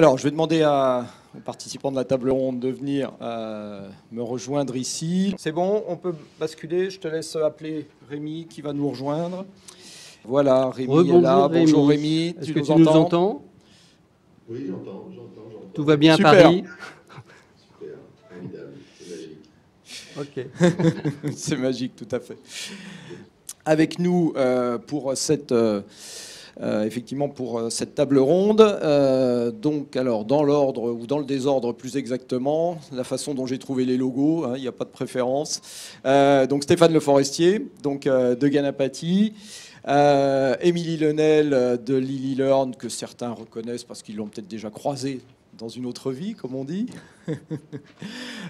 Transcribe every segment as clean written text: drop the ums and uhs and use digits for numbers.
Alors, je vais demander aux participants de la table ronde de venir me rejoindre ici. C'est bon, on peut basculer. Je te laisse appeler Rémi qui va nous rejoindre. Voilà, Rémi est là. Bonjour Rémi, est-ce que tu nous entends? Oui, j'entends. Tout va bien à Super. Paris? Super, formidable, c'est magique. Ok. C'est magique, tout à fait. Avec nous pour cette... effectivement, pour cette table ronde, donc alors dans l'ordre ou dans le désordre plus exactement, la façon dont j'ai trouvé les logos, il n'y a pas de préférence. Donc Stéphane Le Forestier, donc de Ganapati, Émilie Lenel de Lily Learn, que certains reconnaissent parce qu'ils l'ont peut-être déjà croisé dans une autre vie, comme on dit.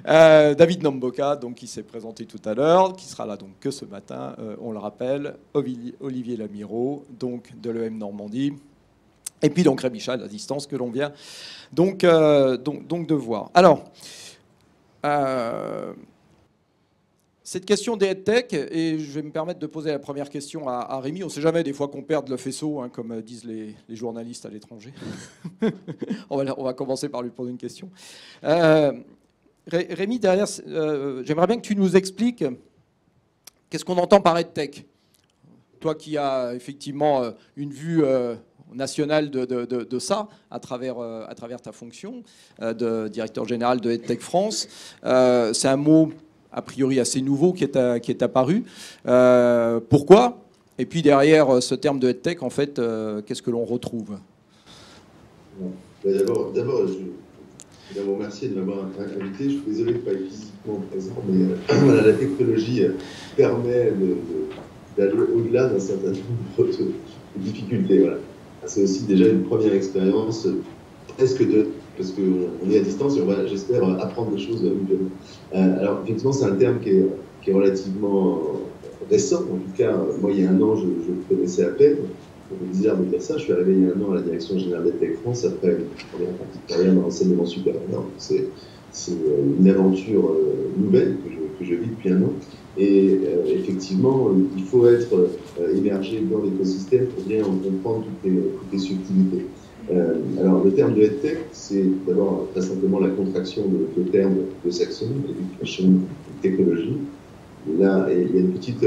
David Namboka, donc, qui s'est présenté tout à l'heure, qui sera là donc que ce matin, on le rappelle. Olivier Lamiraud, donc de l'EM Normandie. Et puis donc Rémi Chal à distance, que l'on vient donc de voir. Alors, cette question des headtech, et je vais me permettre de poser la première question à Rémi. On ne sait jamais, des fois, qu'on perde le faisceau, comme disent les journalistes à l'étranger. on va commencer par lui poser une question. Rémi, derrière, j'aimerais bien que tu nous expliques qu'est-ce qu'on entend par headtech. Toi qui as effectivement une vue nationale de ça, à travers ta fonction de directeur général de Headtech France. C'est un mot a priori assez nouveau qui est apparu. Pourquoi? Et puis derrière ce terme de headtech, en fait, qu'est-ce que l'on retrouve? D'abord, je voudrais vous remercier de m'avoir invité. Je suis désolé de ne pas être physiquement présent, mais voilà, la technologie permet d'aller au-delà d'un certain nombre de difficultés. Voilà. C'est aussi déjà une première expérience presque parce qu'on est à distance et on va, j'espère, apprendre des choses mutuellement. Alors, effectivement, c'est un terme qui est relativement récent. En tout cas, moi, il y a un an, je le connaissais à peine. C'est bizarre de dire ça. Je suis arrivé il y a un an à la direction générale d'Headtech France après une première partie de carrière dans l'enseignement supérieur. C'est une aventure nouvelle que je vis depuis un an. Et effectivement, il faut être immergé dans l'écosystème pour bien en comprendre toutes les subtilités. Alors, le terme de headtech, c'est d'abord très simplement la contraction de termes de saxon, éducation, technologie. Là, il y a une petite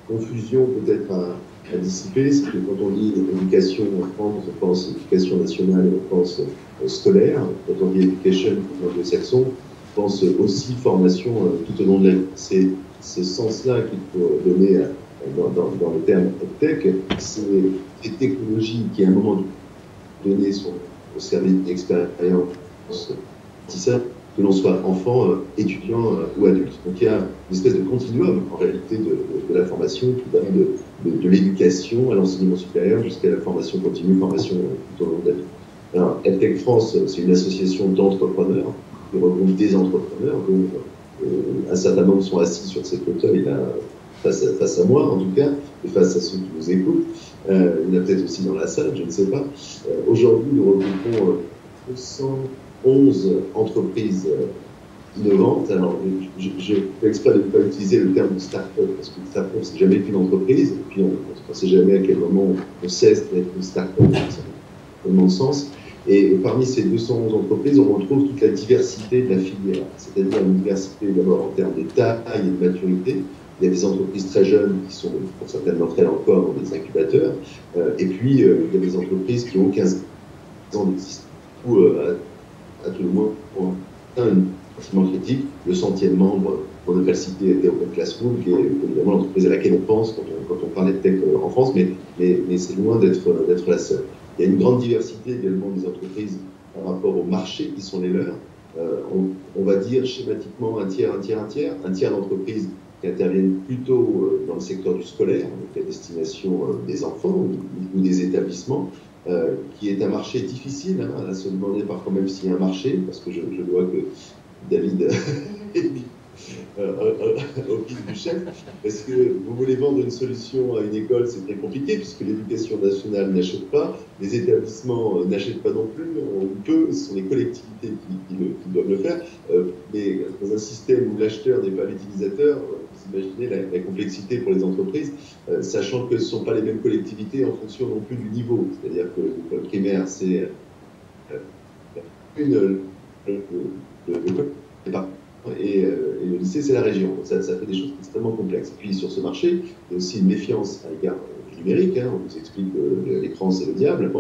confusion peut-être à dissiper, c'est que quand on dit éducation en France, on pense éducation nationale et on pense scolaire. Quand on dit education en anglo-saxon, on pense aussi formation tout au long de la vie. C'est ce sens-là qu'il faut donner dans le terme EdTech. C'est des technologies qui, à un moment donné, sont au service d'expérience, que l'on soit enfant, étudiant ou adulte. Donc il y a une espèce de continuum, en réalité, de la formation qui va de l'éducation à l'enseignement supérieur jusqu'à la formation continue, formation tout au long de la vie. Alors, EdTech France, c'est une association d'entrepreneurs qui regroupe des entrepreneurs, dont un certain nombre sont assis sur ces fauteuils là, face à moi, en tout cas, et face à ceux qui nous écoutent. Il y en a peut-être aussi dans la salle, je ne sais pas. Aujourd'hui, nous regroupons 211 entreprises innovantes. Alors, je fais exprès de ne pas utiliser le terme de start-up, parce que start-up, c'est jamais qu'une entreprise, et puis on ne sait jamais à quel moment on cesse d'être une start-up, ça n'a tellement de sens. Et parmi ces 211 entreprises, on retrouve toute la diversité de la filière, c'est-à-dire une diversité d'abord en termes de taille et de maturité. Il y a des entreprises très jeunes qui sont, pour certaines d'entre elles, encore dans des incubateurs. Et puis, il y a des entreprises qui ont 15 ans d'existence, ou à tout le moins, pour un bâtiment critique, le 100e membre, on ne peut pas le citer, était Open Classroom, qui est évidemment l'entreprise à laquelle on pense quand on parle de tech en France, mais c'est loin d'être la seule. Il y a une grande diversité également des entreprises par rapport aux marchés qui sont les leurs. On va dire schématiquement un tiers d'entreprises qui interviennent plutôt dans le secteur du scolaire, donc à destination des enfants ou des établissements, qui est un marché difficile à se demander parfois même s'il y a un marché, parce que je vois que David au fil du chef, parce que vous voulez vendre une solution à une école, c'est très compliqué, puisque l'éducation nationale n'achète pas, les établissements n'achètent pas non plus, on peut, ce sont les collectivités qui doivent le faire, mais dans un système où l'acheteur n'est pas l'utilisateur, vous imaginez la complexité pour les entreprises, sachant que ce ne sont pas les mêmes collectivités en fonction non plus du niveau, c'est-à-dire que l'école primaire, c'est l'école et le lycée, c'est la région. Ça fait des choses extrêmement complexes. Puis sur ce marché, il y a aussi une méfiance à l'égard du numérique. On nous explique que l'écran, c'est le diable.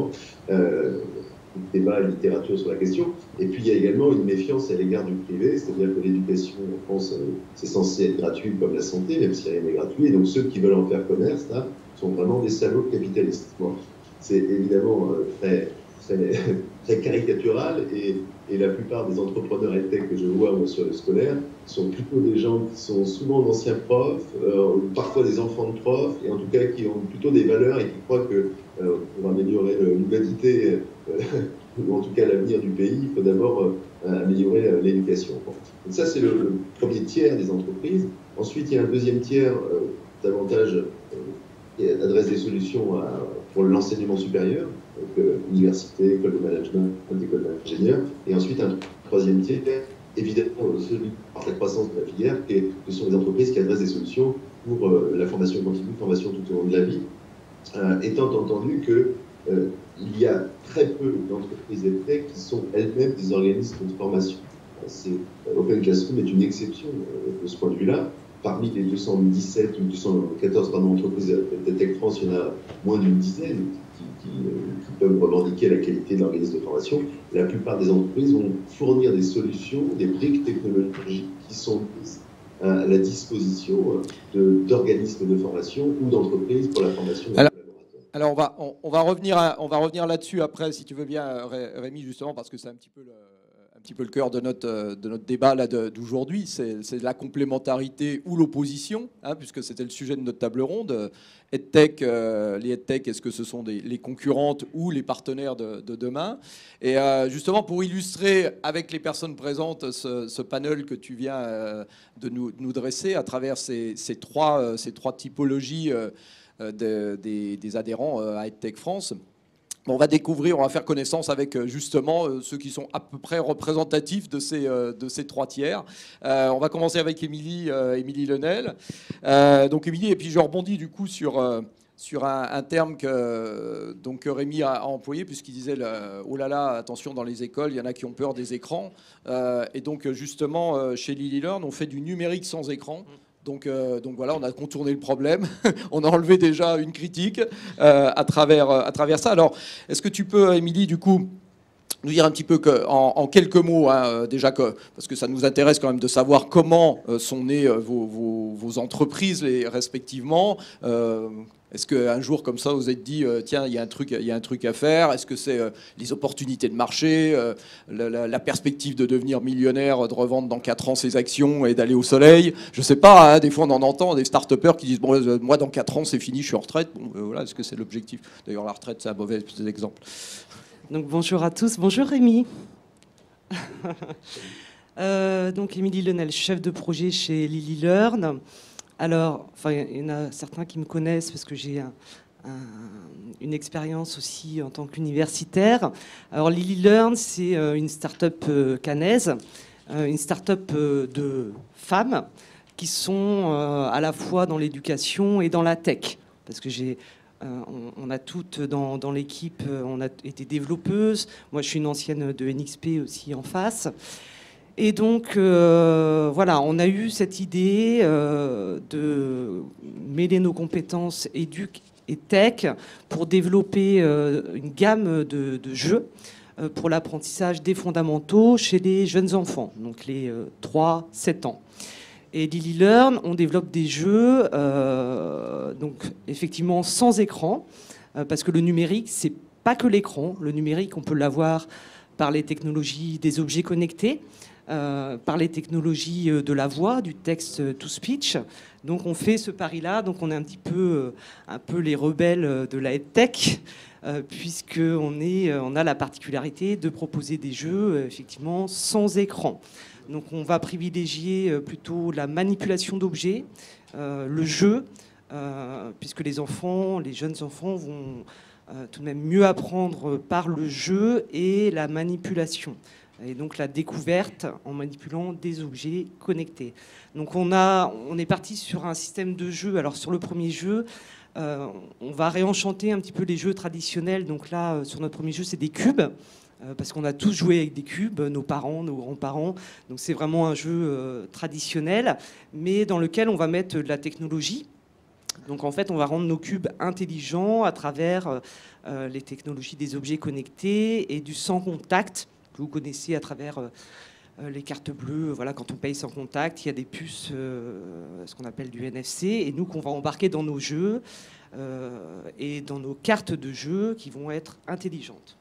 Débat et littérature sur la question. Et puis il y a également une méfiance à l'égard du privé, c'est-à-dire que l'éducation en France, c'est censé être gratuit comme la santé, même si rien n'est gratuit. Et donc ceux qui veulent en faire commerce, là, sont vraiment des salauds capitalistes. C'est évidemment très caricatural et la plupart des entrepreneurs EdTech que je vois moi, sur le scolaire sont plutôt des gens qui sont souvent d'anciens profs, parfois des enfants de profs, et en tout cas qui ont plutôt des valeurs et qui croient que pour améliorer l'humanité, ou en tout cas l'avenir du pays, il faut d'abord améliorer l'éducation. Donc ça, c'est le premier tiers des entreprises. Ensuite, il y a un deuxième tiers, davantage qui adresse des solutions pour l'enseignement supérieur, donc université, école de management, école d'ingénieur. Et ensuite, un troisième tiers, évidemment, celui par la croissance de la filière, ce sont des entreprises qui adressent des solutions pour la formation continue, formation tout au long de la vie, étant entendu qu'il y a très peu d'entreprises EdTech qui sont elles-mêmes des organismes de formation. Open Classroom est une exception de ce point de vue-là. Parmi les 217 ou 214 entreprises EdTech France, il y en a moins d'une dizaine qui peuvent revendiquer la qualité de l'organisme de formation. La plupart des entreprises vont fournir des solutions, des briques technologiques qui sont mises à la disposition d'organismes de formation ou d'entreprises pour la formation des collaborateurs. Alors on va revenir là-dessus après, si tu veux bien, Rémi, justement, parce que c'est un petit peu le cœur de notre débat là d'aujourd'hui, c'est la complémentarité ou l'opposition, puisque c'était le sujet de notre table ronde. EdTech, les EdTech, est-ce que ce sont les concurrentes ou les partenaires de demain? Et justement, pour illustrer avec les personnes présentes ce panel que tu viens de nous dresser à travers ces trois typologies des adhérents à EdTech France, on va faire connaissance avec justement ceux qui sont à peu près représentatifs de ces trois tiers. On va commencer avec Émilie Lenel. Donc Émilie, et puis je rebondis du coup sur un terme que Rémi a employé, puisqu'il disait oh là là, attention, dans les écoles, il y en a qui ont peur des écrans. Et donc justement, chez Lily Learn, on fait du numérique sans écran. Donc voilà, on a contourné le problème, on a enlevé déjà une critique à travers ça. Alors, est-ce que tu peux, Émilie, du coup, nous dire un petit peu en quelques mots, déjà, parce que ça nous intéresse quand même de savoir comment sont nées vos entreprises respectivement. Est-ce qu'un jour comme ça vous êtes dit tiens, il y a un truc à faire? Est-ce que c'est les opportunités de marché, la perspective de devenir millionnaire, de revendre dans 4 ans ses actions et d'aller au soleil? Je sais pas, des fois on en entend des start-upers qui disent bon, moi dans 4 ans c'est fini, je suis en retraite. Bon, voilà, est-ce que c'est l'objectif? D'ailleurs la retraite c'est un mauvais exemple. Donc bonjour à tous, bonjour Rémi. Donc Émilie Lenel, chef de projet chez Lily Learn. Alors, il y en a certains qui me connaissent parce que j'ai une expérience aussi en tant qu'universitaire. Alors Lily Learn, c'est une start-up caennaise, une start-up de femmes qui sont à la fois dans l'éducation et dans la tech. Parce que on a toutes dans l'équipe, on a été développeuses. Moi, je suis une ancienne de NXP aussi en face. Et donc, voilà, on a eu cette idée de mêler nos compétences éduc et tech pour développer une gamme de jeux pour l'apprentissage des fondamentaux chez les jeunes enfants, donc les 3-7 ans. Et Lily Learn, on développe des jeux, donc effectivement sans écran, parce que le numérique, c'est pas que l'écran. Le numérique, on peut l'avoir par les technologies des objets connectés, par les technologies de la voix, du text-to-speech. Donc on fait ce pari-là, donc on est un peu les rebelles de la EdTech, puisqu'on a la particularité de proposer des jeux effectivement sans écran. Donc on va privilégier plutôt la manipulation d'objets, le jeu, puisque les jeunes enfants vont tout de même mieux apprendre par le jeu et la manipulation. Et donc la découverte en manipulant des objets connectés. Donc on est parti sur un système de jeu. Alors sur le premier jeu, on va réenchanter un petit peu les jeux traditionnels. Donc là, sur notre premier jeu, c'est des cubes. parce qu'on a tous joué avec des cubes, nos parents, nos grands-parents. Donc c'est vraiment un jeu traditionnel, mais dans lequel on va mettre de la technologie. Donc en fait, on va rendre nos cubes intelligents à travers les technologies des objets connectés et du sans contact, que vous connaissez à travers les cartes bleues. Voilà, quand on paye sans contact, il y a des puces, ce qu'on appelle du NFC, et nous qu'on va embarquer dans nos jeux et dans nos cartes de jeu qui vont être intelligentes.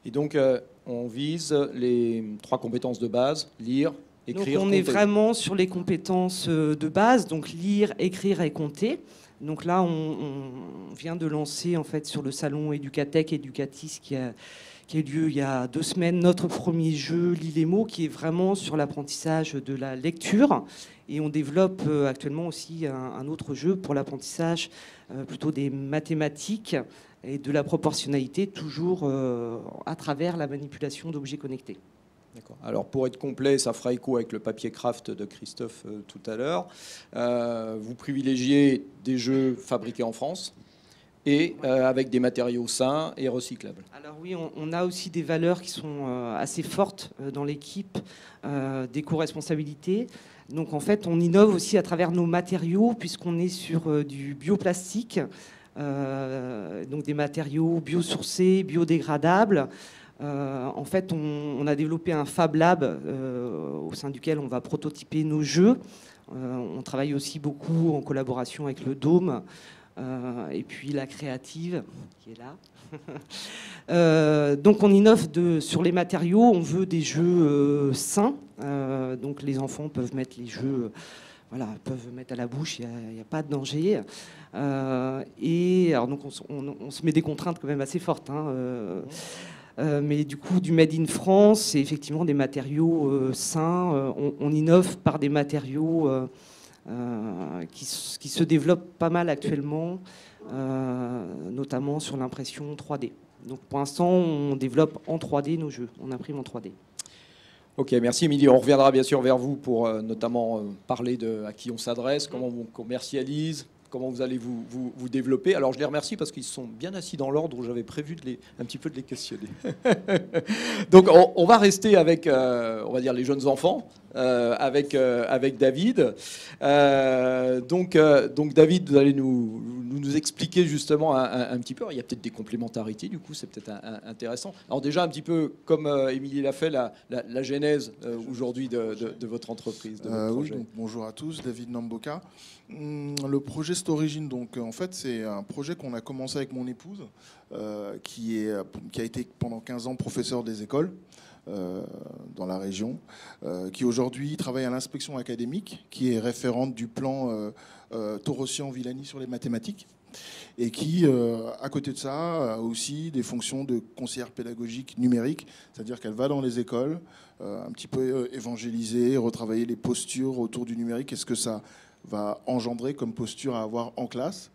Et donc, on vise les 3 compétences de base, lire, écrire, donc on compter. est vraiment sur les compétences de base, donc lire, écrire et compter. Donc là, on vient de lancer en fait sur le salon Educatech Educatis qui a eu lieu il y a 2 semaines, notre premier jeu Lis les mots, qui est vraiment sur l'apprentissage de la lecture. Et on développe actuellement aussi un autre jeu pour l'apprentissage plutôt des mathématiques et de la proportionnalité, toujours à travers la manipulation d'objets connectés. D'accord. Alors pour être complet, ça fera écho avec le papier craft de Christophe tout à l'heure. Vous privilégiez des jeux fabriqués en France et avec des matériaux sains et recyclables. Alors oui, on a aussi des valeurs qui sont assez fortes dans l'équipe d'éco-responsabilité. Donc en fait, on innove aussi à travers nos matériaux, puisqu'on est sur du bioplastique, donc des matériaux biosourcés, biodégradables. En fait, on a développé un Fab Lab au sein duquel on va prototyper nos jeux. On travaille aussi beaucoup en collaboration avec le Dôme et puis la Créative qui est là. Donc on innove sur les matériaux, on veut des jeux sains. Donc les enfants peuvent mettre les jeux... Voilà, peuvent mettre à la bouche, il n'y a pas de danger. Et alors donc on se met des contraintes quand même assez fortes. Mais du coup, du Made in France, c'est effectivement des matériaux sains. On innove par des matériaux qui se développent pas mal actuellement, notamment sur l'impression 3D. Donc pour l'instant, on développe en 3D nos jeux, on imprime en 3D. Ok, merci Émilie. On reviendra bien sûr vers vous pour notamment parler à qui on s'adresse, comment on commercialise, comment vous allez vous développer. Alors je les remercie parce qu'ils sont bien assis dans l'ordre où j'avais prévu un petit peu de les questionner. Donc on va rester avec, on va dire, les jeunes enfants, avec David. Donc David, vous allez nous expliquer justement un petit peu. Il y a peut-être des complémentarités, du coup c'est peut-être intéressant. Alors déjà un petit peu comme Émilie l'a fait, la genèse aujourd'hui de votre entreprise, de votre projet. Oui, donc, bonjour à tous, David Namboka. Le projet Storigine, donc en fait c'est un projet qu'on a commencé avec mon épouse, qui a été pendant 15 ans professeur des écoles dans la région, qui aujourd'hui travaille à l'inspection académique, qui est référente du plan Torossian-Villani sur les mathématiques, et qui, à côté de ça, a aussi des fonctions de conseillère pédagogique numérique, c'est-à-dire qu'elle va dans les écoles, un petit peu évangéliser, retravailler les postures autour du numérique, est-ce que ça va engendrer comme posture à avoir en classe.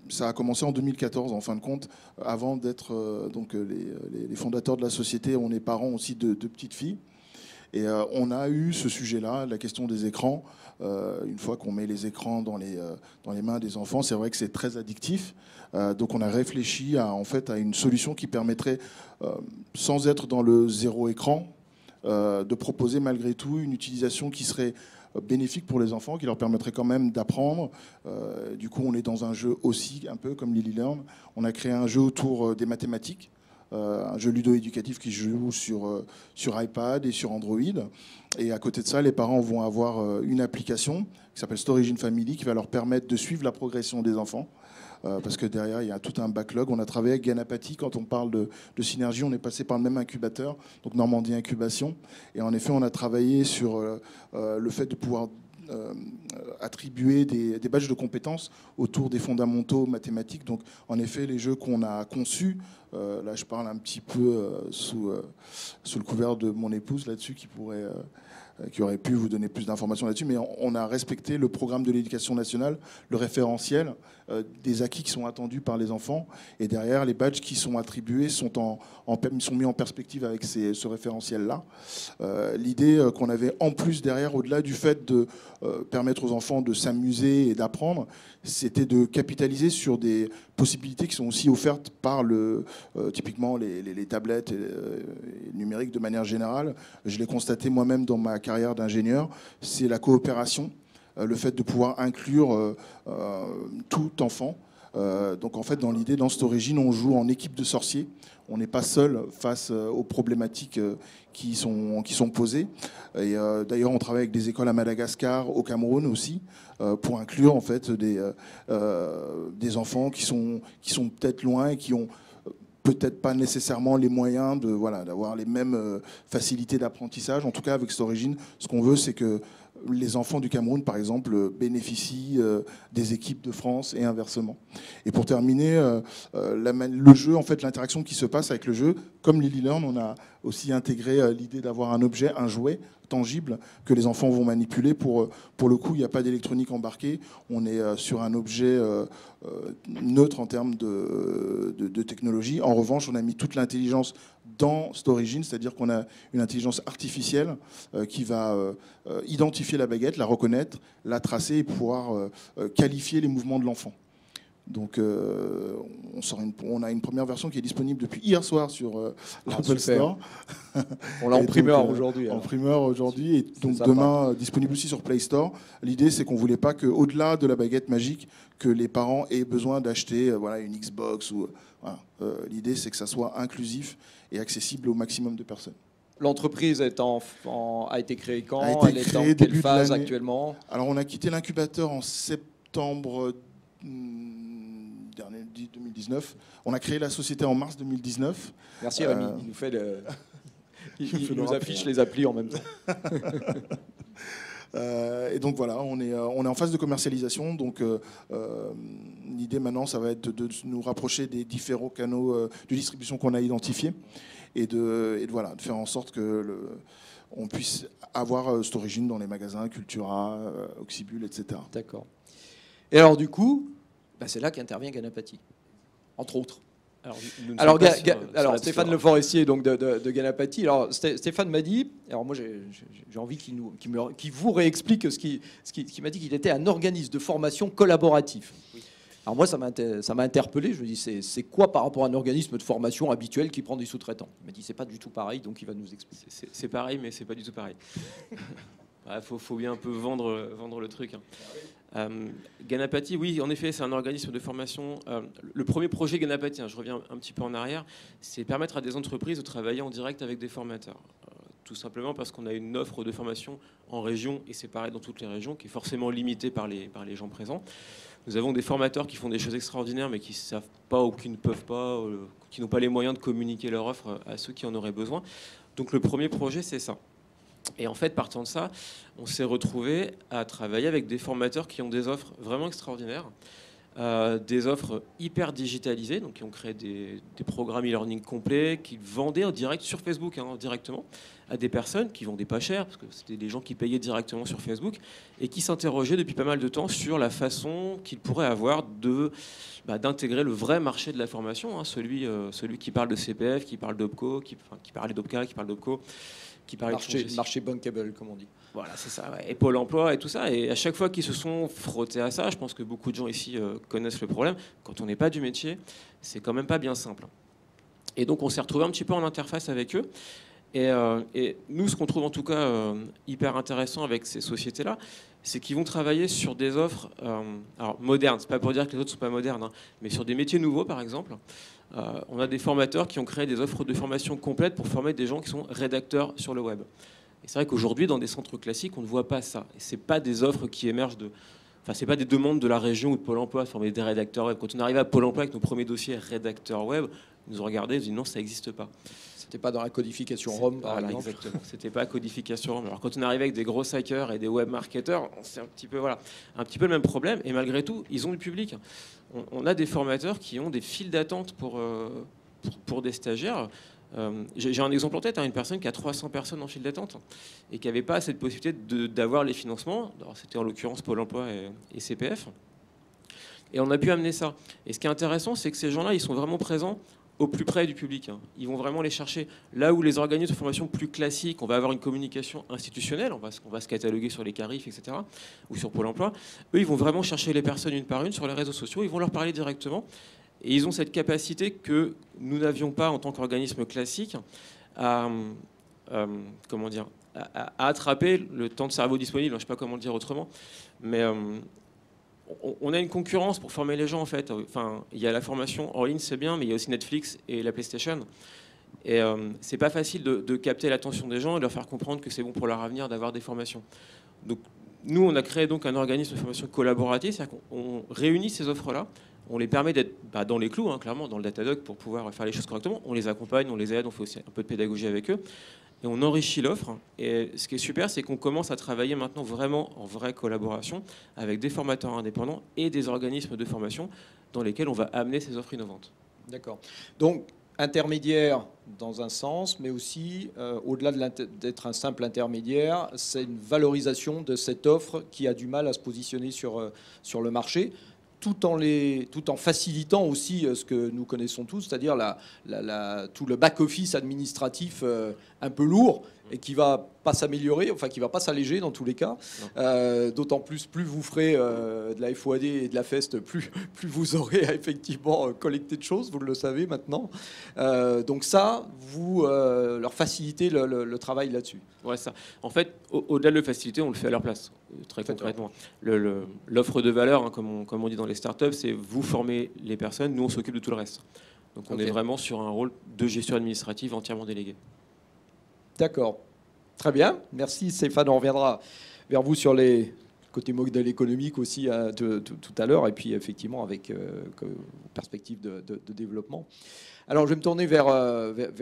Ça a commencé en 2014, en fin de compte, avant d'être donc les fondateurs de la société. On est parents aussi de petites filles. Et on a eu ce sujet-là, la question des écrans. Une fois qu'on met les écrans dans les mains des enfants, c'est vrai que c'est très addictif. Donc on a réfléchi à une solution qui permettrait, sans être dans le zéro écran, de proposer malgré tout une utilisation qui serait bénéfique pour les enfants, qui leur permettrait quand même d'apprendre. Du coup, on est dans un jeu aussi, un peu comme Lily Learn. On a créé un jeu autour des mathématiques, un jeu ludo-éducatif qui joue sur iPad et sur Android. Et à côté de ça, les parents vont avoir une application qui s'appelle Storigine Family, qui va leur permettre de suivre la progression des enfants. Parce que derrière, il y a tout un backlog. On a travaillé avec Ganapati. Quand on parle de synergie, on est passé par le même incubateur, donc Normandie Incubation. Et en effet, on a travaillé sur le fait de pouvoir attribuer des badges de compétences autour des fondamentaux mathématiques. Donc, en effet, les jeux qu'on a conçus, là, je parle un petit peu sous le couvert de mon épouse là-dessus, qui pourrait qui aurait pu vous donner plus d'informations là-dessus, mais on a respecté le programme de l'éducation nationale, le référentiel des acquis qui sont attendus par les enfants, et derrière, les badges qui sont attribués sont mis en perspective avec ce référentiel-là. L'idée qu'on avait en plus derrière, au-delà du fait de permettre aux enfants de s'amuser et d'apprendre, c'était de capitaliser sur des possibilités qui sont aussi offertes par typiquement les tablettes et numériques de manière générale. Je l'ai constaté moi-même dans ma carrière d'ingénieur, c'est la coopération, le fait de pouvoir inclure tout enfant. Donc en fait, dans l'idée, dans cette origine, on joue en équipe de sorciers. On n'est pas seul face aux problématiques qui sont posées. Et d'ailleurs, on travaille avec des écoles à Madagascar, au Cameroun aussi, pour inclure en fait des enfants qui sont peut-être loin et qui ont peut-être pas nécessairement les moyens d'avoir les mêmes facilités d'apprentissage. En tout cas, avec cette origine, ce qu'on veut, c'est que les enfants du Cameroun, par exemple, bénéficient des équipes de France et inversement. Et pour terminer, le jeu, en fait, l'interaction qui se passe avec le jeu, comme Lily Learn, on a aussi intégré l'idée d'avoir un objet, un jouet tangible que les enfants vont manipuler. Pour le coup, il n'y a pas d'électronique embarquée. On est sur un objet neutre en termes de technologie. En revanche, on a mis toute l'intelligence dans cette origine, c'est-à-dire qu'on a une intelligence artificielle qui va identifier la baguette, la reconnaître, la tracer et pouvoir qualifier les mouvements de l'enfant. Donc on a une première version qui est disponible depuis hier soir sur l'Apple Store. On l'a en primeur aujourd'hui. En primeur aujourd'hui et donc demain disponible aussi sur Play Store. L'idée, c'est qu'on ne voulait pas qu'au-delà de la baguette magique, que les parents aient besoin d'acheter une Xbox. L'idée, c'est que ça soit inclusif et accessible au maximum de personnes. L'entreprise a été créée quand? Elle est en quelle phase actuellement? Alors, on a quitté l'incubateur en septembre 2019. On a créé la société en mars 2019. Merci Rémi, il nous fait il nous affiche les applis en même temps. Et donc voilà, on est en phase de commercialisation. Donc l'idée maintenant, ça va être de nous rapprocher des différents canaux de distribution qu'on a identifiés et de faire en sorte que on puisse avoir cette origine dans les magasins Cultura, Oxybul, etc. D'accord. Et alors du coup, c'est là qu'intervient Ganapati, entre autres. Alors Stéphane Le Forestier, donc de Ganapati. Alors Stéphane m'a dit, alors moi j'ai envie qu'il vous réexplique ce qu'il m'a dit, qu'il était un organisme de formation collaboratif. Oui. Alors moi ça m'a interpellé. Je me dis c'est quoi par rapport à un organisme de formation habituel qui prend des sous-traitants? Il m'a dit c'est pas du tout pareil, donc il va nous expliquer. C'est pareil, mais c'est pas du tout pareil. Faut bien un peu vendre le truc. Ganapati, oui, en effet, c'est un organisme de formation. Le premier projet Ganapati, je reviens un petit peu en arrière, c'est permettre à des entreprises de travailler en direct avec des formateurs. Tout simplement parce qu'on a une offre de formation en région, et c'est pareil dans toutes les régions, qui est forcément limitée par les gens présents. Nous avons des formateurs qui font des choses extraordinaires, mais qui ne savent pas ou qui ne peuvent pas, qui n'ont pas les moyens de communiquer leur offre à ceux qui en auraient besoin. Donc le premier projet, c'est ça. Et en fait, partant de ça, on s'est retrouvé à travailler avec des formateurs qui ont des offres vraiment extraordinaires, des offres hyper digitalisées, donc qui ont créé des programmes e-learning complets, qu'ils vendaient en direct sur Facebook, directement, à des personnes qui vendaient pas cher, parce que c'était des gens qui payaient directement sur Facebook, et qui s'interrogeaient depuis pas mal de temps sur la façon qu'ils pourraient avoir d'intégrer le vrai marché de la formation, celui qui parle de CPF, qui parle d'OPCO, qui parle d'OPCA, qui parle d'OPCO, qui parle de marché bankable, comme on dit. Voilà, c'est ça, ouais. Et Pôle emploi et tout ça. Et à chaque fois qu'ils se sont frottés à ça, je pense que beaucoup de gens ici connaissent le problème. Quand on n'est pas du métier, c'est quand même pas bien simple. Et donc, on s'est retrouvé un petit peu en interface avec eux. Et nous, ce qu'on trouve en tout cas hyper intéressant avec ces sociétés-là, c'est qu'ils vont travailler sur des offres alors modernes. C'est pas pour dire que les autres sont pas modernes, mais sur des métiers nouveaux, par exemple. On a des formateurs qui ont créé des offres de formation complètes pour former des gens qui sont rédacteurs sur le web. Et c'est vrai qu'aujourd'hui, dans des centres classiques, on ne voit pas ça. Et c'est pas des offres qui émergent c'est pas des demandes de la région ou de Pôle emploi de former des rédacteurs web. Quand on arrive à Pôle emploi avec nos premiers dossiers rédacteurs web, ils nous ont regardé et ils ont dit non, ça n'existe pas. C'était pas dans la codification ROM, par exemple. Exactement. C'était pas codification ROM. Alors quand on arrive avec des gros hackers et des web marketeurs, c'est un petit peu le même problème. Et malgré tout, ils ont du public. On a des formateurs qui ont des files d'attente pour des stagiaires. J'ai un exemple en tête, une personne qui a 300 personnes en file d'attente et qui n'avait pas cette possibilité d'avoir les financements. C'était en l'occurrence Pôle emploi et CPF. Et on a pu amener ça. Et ce qui est intéressant, c'est que ces gens-là, ils sont vraiment présents au plus près du public. Ils vont vraiment les chercher. Là où les organismes de formation plus classiques, on va avoir une communication institutionnelle, on va se cataloguer sur les CARIF, etc., ou sur Pôle emploi. Eux, ils vont vraiment chercher les personnes une par une sur les réseaux sociaux, ils vont leur parler directement. Et ils ont cette capacité que nous n'avions pas en tant qu'organisme classique à attraper le temps de cerveau disponible. Je ne sais pas comment le dire autrement, mais on a une concurrence pour former les gens en fait. Enfin, il y a la formation en ligne, c'est bien, mais il y a aussi Netflix et la PlayStation. Et c'est pas facile de capter l'attention des gens et de leur faire comprendre que c'est bon pour leur avenir d'avoir des formations. Donc nous, on a créé donc un organisme de formation collaboratif, c'est-à-dire qu'on réunit ces offres-là, on les permet d'être dans les clous, clairement, dans le Datadog pour pouvoir faire les choses correctement. On les accompagne, on les aide, on fait aussi un peu de pédagogie avec eux. Et on enrichit l'offre. Et ce qui est super, c'est qu'on commence à travailler maintenant vraiment en vraie collaboration avec des formateurs indépendants et des organismes de formation dans lesquels on va amener ces offres innovantes. D'accord. Donc, intermédiaire dans un sens, mais aussi, au-delà d'être un simple intermédiaire, c'est une valorisation de cette offre qui a du mal à se positionner sur le marché, tout en facilitant aussi ce que nous connaissons tous, c'est-à-dire tout le back-office administratif un peu lourd et qui va pas s'améliorer, enfin qui va pas s'alléger dans tous les cas. D'autant plus vous ferez de la FOAD et de la FEST, plus vous aurez à effectivement collecté de choses, vous le savez maintenant. Donc ça, vous leur facilitez le travail là-dessus. Ouais, ça. En fait, au-delà de le faciliter, on le fait à leur place, très concrètement. L'offre de valeur, comme on dit dans les startups, c'est vous formez les personnes, nous on s'occupe de tout le reste. Donc on est vraiment sur un rôle de gestion administrative entièrement délégué. D'accord. Très bien. Merci Stéphane. On reviendra vers vous sur les côtés modèle économique aussi tout à l'heure et puis effectivement avec perspective de développement. Alors je vais me tourner vers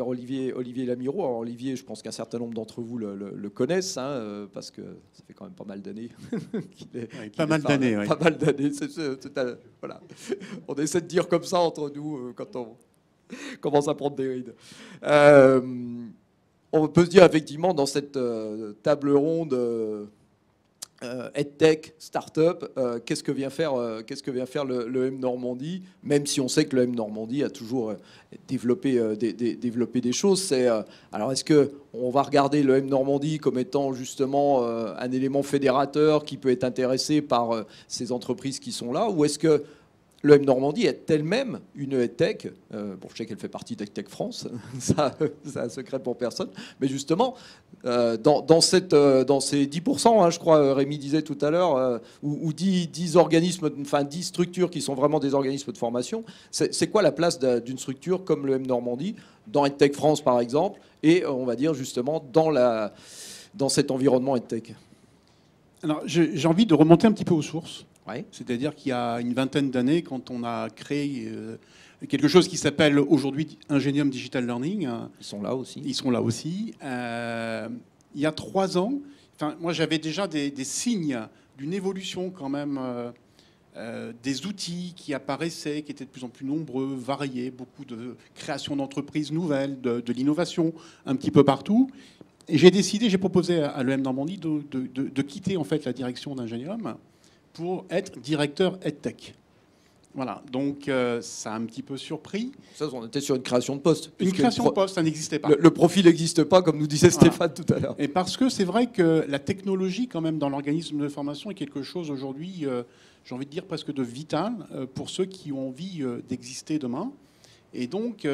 Olivier Lamiraud. Alors Olivier, je pense qu'un certain nombre d'entre vous le connaissent parce que ça fait quand même pas mal d'années. Pas mal d'années. Voilà. On essaie de dire comme ça entre nous quand on commence à prendre des rides. On peut se dire effectivement dans cette table ronde EdTech, Startup, qu'est-ce que vient faire le M Normandie, même si on sait que le M Normandie a toujours développé des choses. Alors est-ce qu'on va regarder le M Normandie comme étant justement un élément fédérateur qui peut être intéressé par ces entreprises qui sont là, ou est-ce que le M Normandie est elle-même une EdTech. Je sais qu'elle fait partie d'EdTech France, ça c'est un secret pour personne. Mais justement, dans ces 10%, je crois, Rémi disait tout à l'heure, ou 10 organismes, enfin 10 structures qui sont vraiment des organismes de formation, c'est quoi la place d'une structure comme le M Normandie, dans EdTech France par exemple, et on va dire justement dans cet environnement EdTech? Alors j'ai envie de remonter un petit peu aux sources. Ouais. C'est-à-dire qu'il y a une vingtaine d'années, quand on a créé quelque chose qui s'appelle aujourd'hui Ingenium Digital Learning. Ils sont là aussi. Ils sont là aussi. Il y a 3 ans, moi j'avais déjà des signes d'une évolution quand même des outils qui apparaissaient, qui étaient de plus en plus nombreux, variés, beaucoup de création d'entreprises nouvelles, de l'innovation un petit peu partout. Et j'ai proposé à l'EM Normandie de quitter en fait la direction d'Ingenium pour être directeur EdTech. Voilà, donc ça a un petit peu surpris. Ça, on était sur une création de poste. Une création de poste, ça n'existait pas. Le profil n'existe pas, comme nous disait Stéphane tout à l'heure. Et parce que c'est vrai que la technologie, quand même, dans l'organisme de formation est quelque chose aujourd'hui, j'ai envie de dire presque de vital pour ceux qui ont envie d'exister demain. Et donc,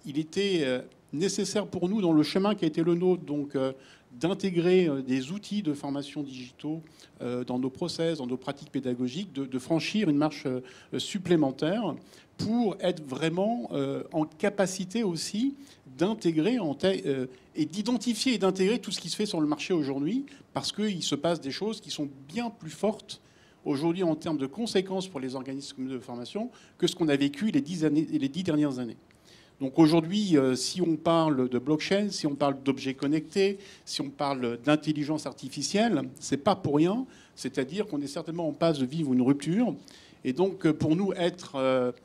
il était nécessaire pour nous, dans le chemin qui a été le nôtre, donc d'intégrer des outils de formation digitaux dans nos process, dans nos pratiques pédagogiques, de franchir une marche supplémentaire pour être vraiment en capacité aussi d'intégrer et d'identifier et d'intégrer tout ce qui se fait sur le marché aujourd'hui, parce qu'il se passe des choses qui sont bien plus fortes aujourd'hui en termes de conséquences pour les organismes de formation que ce qu'on a vécu les 10 dernières années. Donc aujourd'hui, si on parle de blockchain, si on parle d'objets connectés, si on parle d'intelligence artificielle, c'est pas pour rien. C'est-à-dire qu'on est certainement en passe de vivre une rupture. Et donc pour nous, être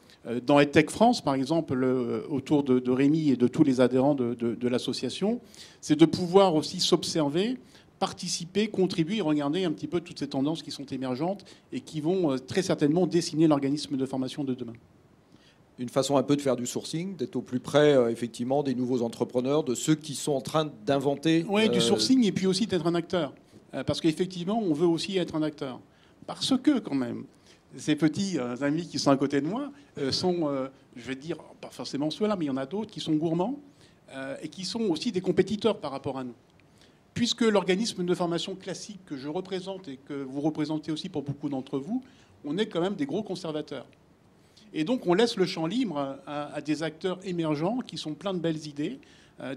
Dans EdTech France, par exemple, autour de Rémi et de tous les adhérents de l'association, c'est de pouvoir aussi s'observer, participer, contribuer, regarder un petit peu toutes ces tendances qui sont émergentes et qui vont très certainement dessiner l'organisme de formation de demain. Une façon un peu de faire du sourcing, d'être au plus près, effectivement, des nouveaux entrepreneurs, de ceux qui sont en train d'inventer. Oui, du sourcing, et puis aussi d'être un acteur. Parce qu'effectivement, on veut aussi être un acteur. Parce que, quand même, ces petits amis qui sont à côté de moi sont, je vais dire, pas forcément ceux-là, mais il y en a d'autres qui sont gourmands et qui sont aussi des compétiteurs par rapport à nous. Puisque l'organisme de formation classique que je représente et que vous représentez aussi pour beaucoup d'entre vous, on est quand même des gros conservateurs. Et donc on laisse le champ libre à des acteurs émergents qui sont pleins de belles idées,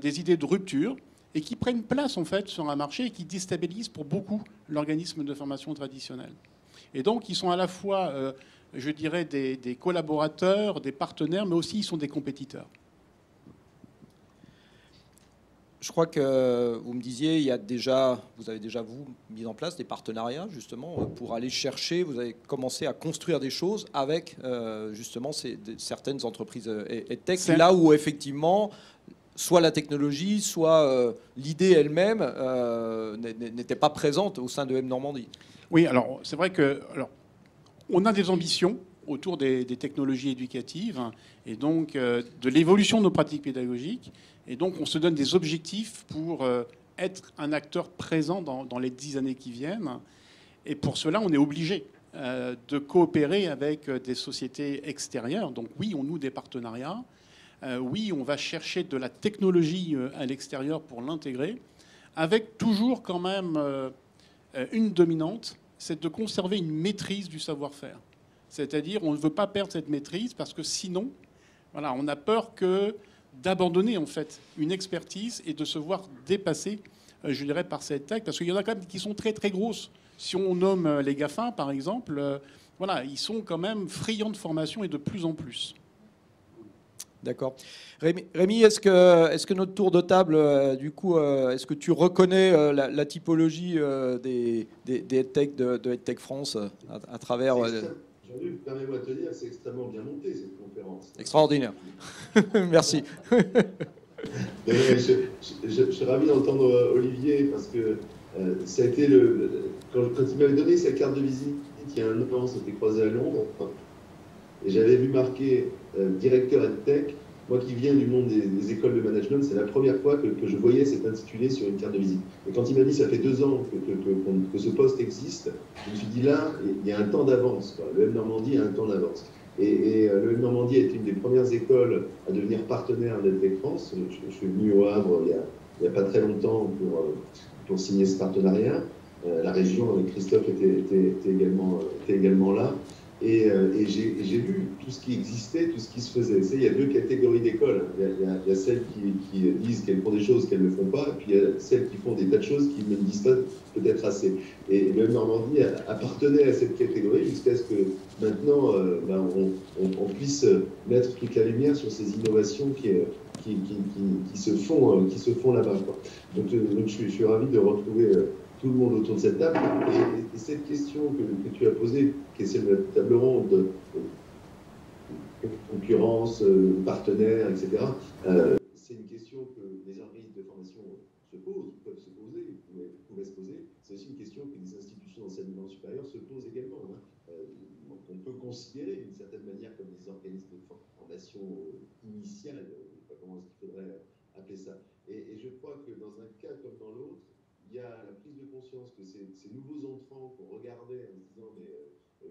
des idées de rupture, et qui prennent place en fait sur un marché et qui déstabilisent pour beaucoup l'organisme de formation traditionnel. Et donc, ils sont à la fois, je dirais, des collaborateurs, des partenaires, mais aussi ils sont des compétiteurs. Je crois que vous me disiez, vous avez déjà mis en place des partenariats justement pour aller chercher. Vous avez commencé à construire des choses avec justement certaines entreprises EdTech, là où effectivement, soit la technologie, soit l'idée elle-même n'était pas présente au sein de M Normandie. Oui, alors c'est vrai que on a des ambitions autour des technologies éducatives et donc de l'évolution de nos pratiques pédagogiques. Et donc on se donne des objectifs pour être un acteur présent dans les 10 années qui viennent. Et pour cela, on est obligé de coopérer avec des sociétés extérieures. Donc oui, on noue des partenariats. Oui, on va chercher de la technologie à l'extérieur pour l'intégrer, avec toujours quand même une dominante, c'est de conserver une maîtrise du savoir-faire. C'est-à-dire, on ne veut pas perdre cette maîtrise parce que sinon, voilà, on a peur d'abandonner en fait une expertise et de se voir dépasser, je dirais, par cette tech, parce qu'il y en a quand même qui sont très très grosses. Si on nomme les GAFA, par exemple, voilà, ils sont quand même friands de formation et de plus en plus. D'accord. Rémi, est-ce que notre tour de table, du coup, est-ce que tu reconnais la typologie des EdTech de EdTech France à travers... Jean-Luc, permets-moi de te dire, c'est extrêmement bien monté cette conférence. Extraordinaire. Merci. Je suis ravi d'entendre Olivier parce que ça a été quand il m'avait donné sa carte de visite il y a un an, on s'était croisé à Londres et j'avais vu marqué directeur EdTech. Moi qui viens du monde des écoles de management, c'est la première fois que je voyais cet intitulé sur une carte de visite. Et quand il m'a dit ça fait 2 ans que ce poste existe, je me suis dit là, il y a un temps d'avance. Le M Normandie a un temps d'avance. Et le M Normandie a été une des premières écoles à devenir partenaire d'EdTech France. Je suis venu au Havre il n'y a pas très longtemps pour signer ce partenariat. La région, avec Christophe, était également là. Et j'ai vu tout ce qui existait, tout ce qui se faisait. Il y a 2 catégories d'écoles. Il y a celles qui disent qu'elles font des choses qu'elles ne font pas, et puis il y a celles qui font des tas de choses qui ne disent pas peut-être assez. Et le Normandie appartenait à cette catégorie jusqu'à ce que maintenant on puisse mettre toute la lumière sur ces innovations qui se font là-bas. Donc je suis ravi de retrouver tout le monde autour de cette table. Et cette question que tu as posée, qui est celle de la table ronde, concurrence, partenaires, etc., c'est une question que les organismes de formation se posent, peuvent se poser, pouvaient se poser. C'est aussi une question que les institutions d'enseignement supérieur se posent également. On peut considérer d'une certaine manière comme des organismes de formation initiale, je ne sais pas comment est-ce qu'il faudrait appeler ça. Et je crois que dans un cas comme dans l'autre, il y a la prise de conscience que ces nouveaux entrants qu'on regardait en se disant mais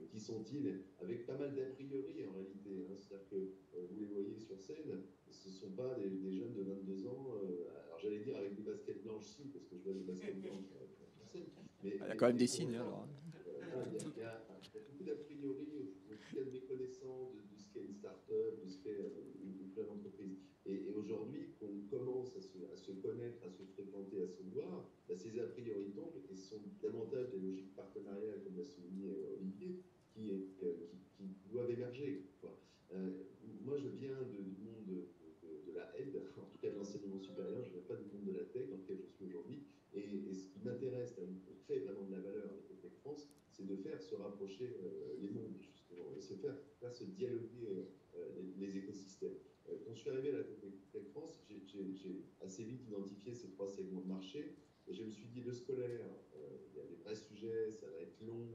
qui sont-ils, avec pas mal d'a priori en réalité. C'est-à-dire que vous les voyez sur scène, ce ne sont pas des jeunes de 22 ans, alors j'allais dire avec des baskets blanches si, parce que je vois des baskets blanches sur scène. Mais, il y a quand même des signes alors. Il y a beaucoup d'a priori, en tout cas de méconnaissance de ce qu'est une start-up, de ce qu'est une pleine entreprise. Et aujourd'hui, qu'on commence à se connaître, à se fréquenter, à se voir, ces a priori tombent et ce sont davantage des logiques partenariales, comme l'a souligné Olivier, qui doivent émerger. Moi, je viens du monde de la aide, en tout cas de l'enseignement supérieur, je ne viens pas du monde de la tech dans lequel je suis aujourd'hui. Et ce qui m'intéresse, on crée vraiment de la valeur avec EdTech France, c'est de faire se rapprocher les mondes, justement, et faire se dialoguer les écosystèmes. Quand je suis arrivé à la Tech France, j'ai assez vite identifié ces 3 segments de marché. Et je me suis dit, le scolaire, il y a des vrais sujets, ça va être long,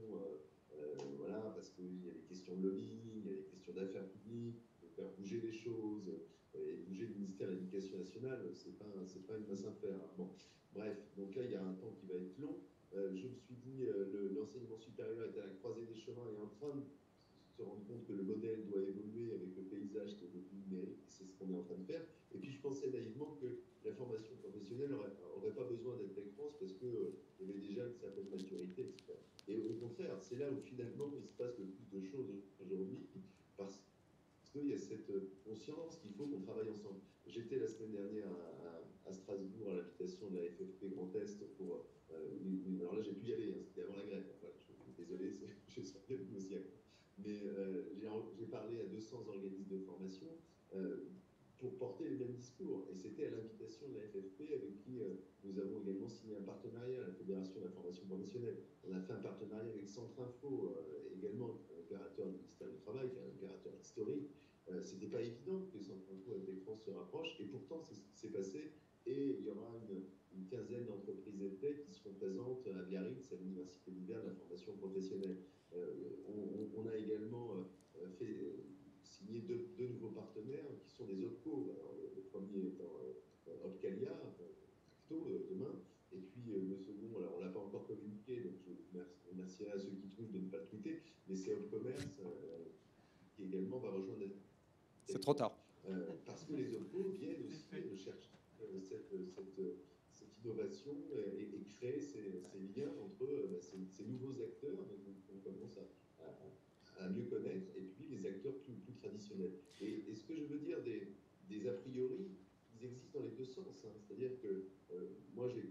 voilà, parce qu'il y a des questions de lobbying, il y a des questions d'affaires publiques, de faire bouger les choses, et bouger le ministère de l'Éducation nationale, c'est pas une mince affaire. Hein. Bon, bref, donc là, il y a un temps qui va être long. Je me suis dit, l'enseignement supérieur est à la croisée des chemins et en train de se rendre compte que le modèle doit évoluer avec le paysage qui est devenu numérique, c'est ce qu'on est en train de faire. Et puis je pensais naïvement que la formation professionnelle n'aurait pas besoin d'être Tech France parce qu'il y avait déjà une certaine maturité, etc. Et au contraire, c'est là où finalement il se passe le plus de choses aujourd'hui, parce qu'il y a cette conscience qu'il faut qu'on travaille ensemble. J'étais la semaine dernière à Strasbourg à l'invitation de la FFP Grand Est pour... alors là, j'ai pu y aller, hein, c'était avant la grève. Enfin, je suis désolé, je suis sorti aussi. Mais j'ai parlé à 200 organismes de formation pour porter les mêmes discours. Et c'était à l'invitation de la FFP avec qui nous avons également signé un partenariat à la Fédération de la formation professionnelle. On a fait un partenariat avec Centre Info, également un opérateur du ministère du Travail, qui est un opérateur historique. C'était pas évident que Centre Info et Tech France se rapprochent, et pourtant c'est passé. Et il y aura une quinzaine d'entreprises EdTech qui seront présentes à Biarritz, à l'Université d'hiver de la formation professionnelle. On a également signé deux nouveaux partenaires qui sont des OPCO. Alors, le premier étant Opcalia, Acto demain, et puis le second, alors on ne l'a pas encore communiqué, donc je remercierai à ceux qui trouvent de ne pas le tweeter, mais c'est Opcommerce qui également va rejoindre. C'est trop tard. Parce que les OPCO viennent aussi chercher cette innovation et créer ces liens entre ces nouveaux acteurs qu'on commence à mieux connaître, et puis les acteurs plus traditionnels. Et ce que je veux dire des a priori, ils existent dans les deux sens. Hein. C'est-à-dire que moi, j'ai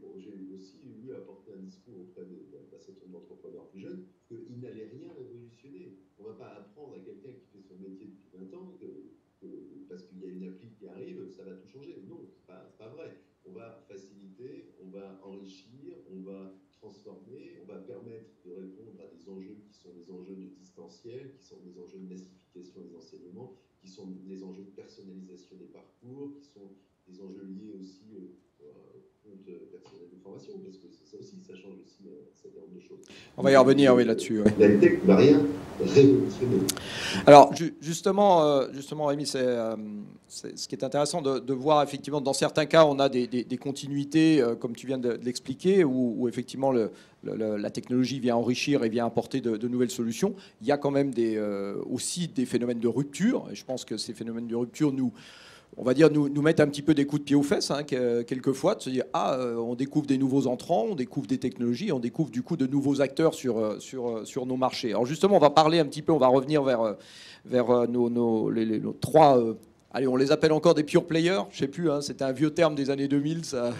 aussi eu à porter un discours auprès d'un certain nombre d'entrepreneurs plus jeunes qu'ils n'allaient rien révolutionner. On ne va pas apprendre à quelqu'un qui fait son métier depuis 20 ans parce qu'il y a une appli qui arrive, ça va tout changer. Non, ce n'est pas vrai. On va faciliter, on va enrichir, on va transformer, on va permettre de répondre à des enjeux qui sont des enjeux de distanciel, qui sont des enjeux de massification des enseignements, qui sont des enjeux de personnalisation des parcours, qui sont des enjeux liés aussi au compte personnel de formation, parce que ça aussi, ça change aussi un certain nombre de choses. On va y revenir, oui, là-dessus. Ouais. La tech ne va rien révolutionner. Alors, justement, Rémi, c'est ce qui est intéressant de voir, effectivement, dans certains cas, on a des continuités, comme tu viens de l'expliquer, où effectivement, la technologie vient enrichir et vient apporter de nouvelles solutions. Il y a quand même aussi des phénomènes de rupture, et je pense que ces phénomènes de rupture on va dire, nous mettre un petit peu des coups de pied aux fesses, hein, quelquefois, de se dire, on découvre des nouveaux entrants, on découvre des technologies, on découvre du coup de nouveaux acteurs sur nos marchés. Alors justement, on va parler un petit peu, on va revenir vers nos trois... allez, on les appelle encore des pure players, je sais plus, hein, c'était un vieux terme des années 2000, ça,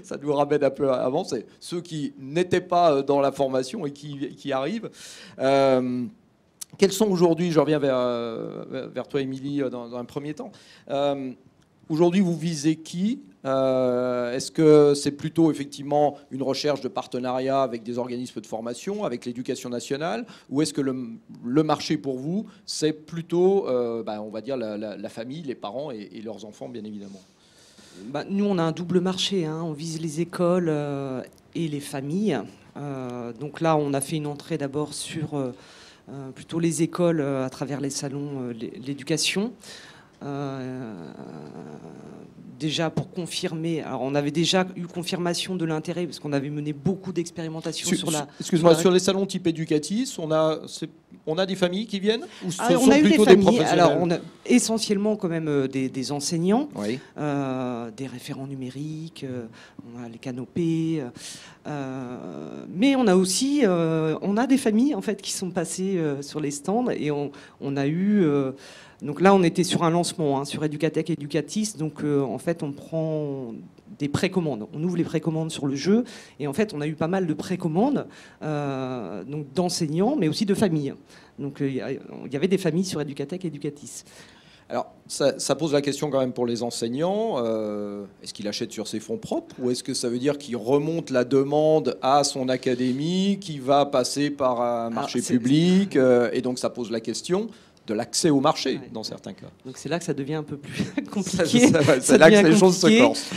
ça nous ramène un peu avant, c'est ceux qui n'étaient pas dans la formation et qui arrivent. Quels sont aujourd'hui, je reviens vers toi, Émilie, dans un premier temps. Aujourd'hui, vous visez qui ? Est-ce que c'est plutôt effectivement une recherche de partenariat avec des organismes de formation, avec l'éducation nationale, ou est-ce que le marché pour vous, c'est plutôt, on va dire, la famille, les parents et leurs enfants, bien évidemment ? Nous, on a un double marché, hein. On vise les écoles et les familles. Donc là, on a fait une entrée d'abord sur... plutôt les écoles à travers les salons, l'éducation. Déjà pour confirmer, alors on avait déjà eu confirmation de l'intérêt parce qu'on avait mené beaucoup d'expérimentations sur la... Excuse-moi, sur les salons type éducatif, on a des familles qui viennent ou ce on sont a eu plutôt des familles. professionnels? Alors on a essentiellement quand même des enseignants, oui. des référents numériques, on a les canopées, mais on a aussi on a des familles en fait qui sont passées sur les stands et on a eu... donc là, on était sur un lancement, hein, sur Educatech et Educatis. Donc, en fait, on prend des précommandes. On ouvre les précommandes sur le jeu. Et en fait, on a eu pas mal de précommandes donc d'enseignants, mais aussi de familles. Donc, il y avait des familles sur Educatech et Educatis. Alors, ça pose la question quand même pour les enseignants. Est-ce qu'il achète sur ses fonds propres ou est-ce que ça veut dire qu'il remonte la demande à son académie, qui va passer par un marché public et donc, ça pose la question de l'accès au marché, Ouais. dans certains cas. Donc c'est là que ça devient un peu plus compliqué. C'est là que devient les choses se compliqué. corsent.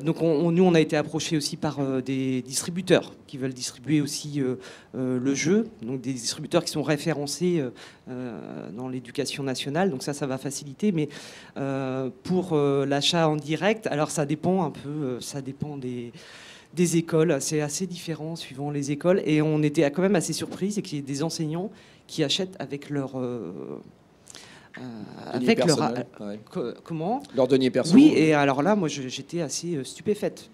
Donc nous, on a été approchés aussi par des distributeurs qui veulent distribuer aussi le jeu. Donc des distributeurs qui sont référencés dans l'éducation nationale. Donc ça va faciliter. Mais pour l'achat en direct, alors ça dépend un peu, ça dépend des écoles. C'est assez différent suivant les écoles. Et on était quand même assez surpris, c'est qu'il y ait des enseignants qui achètent avec leur... Denier personnel, ouais. Comment Leur denier perso. Oui, et alors là, moi, j'étais assez stupéfaite.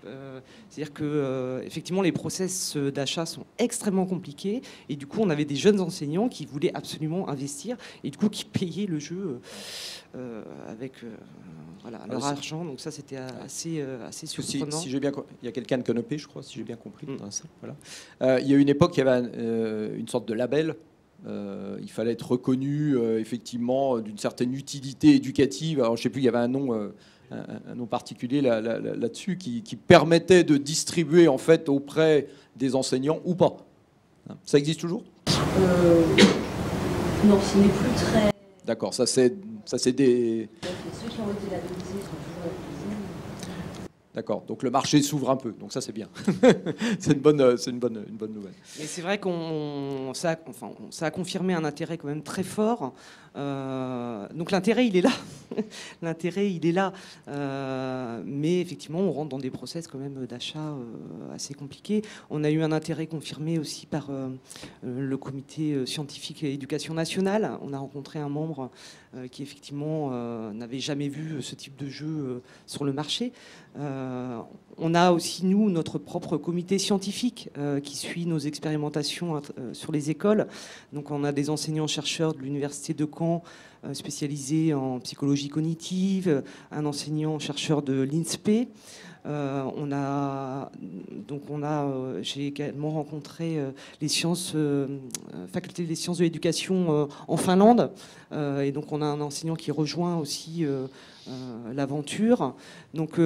C'est-à-dire que effectivement, les process d'achat sont extrêmement compliqués, et du coup, on avait des jeunes enseignants qui voulaient absolument investir, et du coup, qui payaient le jeu avec voilà, leur argent. Donc ça, c'était assez surprenant. Si j'ai bien, il y a quelqu'un de Canopé, je crois, si j'ai bien compris. Dans ça, voilà. Il y a une époque, il y avait une sorte de label. Il fallait être reconnu effectivement d'une certaine utilité éducative. Alors je ne sais plus, il y avait un nom particulier là-dessus qui permettait de distribuer en fait auprès des enseignants ou pas. Ça existe toujours ? Non, ce n'est plus très... D'accord, ça c'est des... Ceux qui ont été labellisés sont toujours labellisés. D'accord, donc le marché s'ouvre un peu, donc ça c'est bien. C'est une bonne nouvelle. Mais c'est vrai ça a confirmé un intérêt quand même très fort. Donc l'intérêt, il est là. L'intérêt, il est là. Mais effectivement, on rentre dans des process quand même d'achat assez compliqués. On a eu un intérêt confirmé aussi par le comité scientifique et éducation nationale. On a rencontré un membre qui effectivement n'avait jamais vu ce type de jeu sur le marché. On a aussi, nous, notre propre comité scientifique qui suit nos expérimentations sur les écoles. Donc on a des enseignants-chercheurs de l'université de Caen spécialisés en psychologie cognitive, un enseignant-chercheur de l'INSPE. J'ai également rencontré les facultés des sciences de l'éducation en Finlande. Et donc on a un enseignant qui rejoint aussi l'aventure. Donc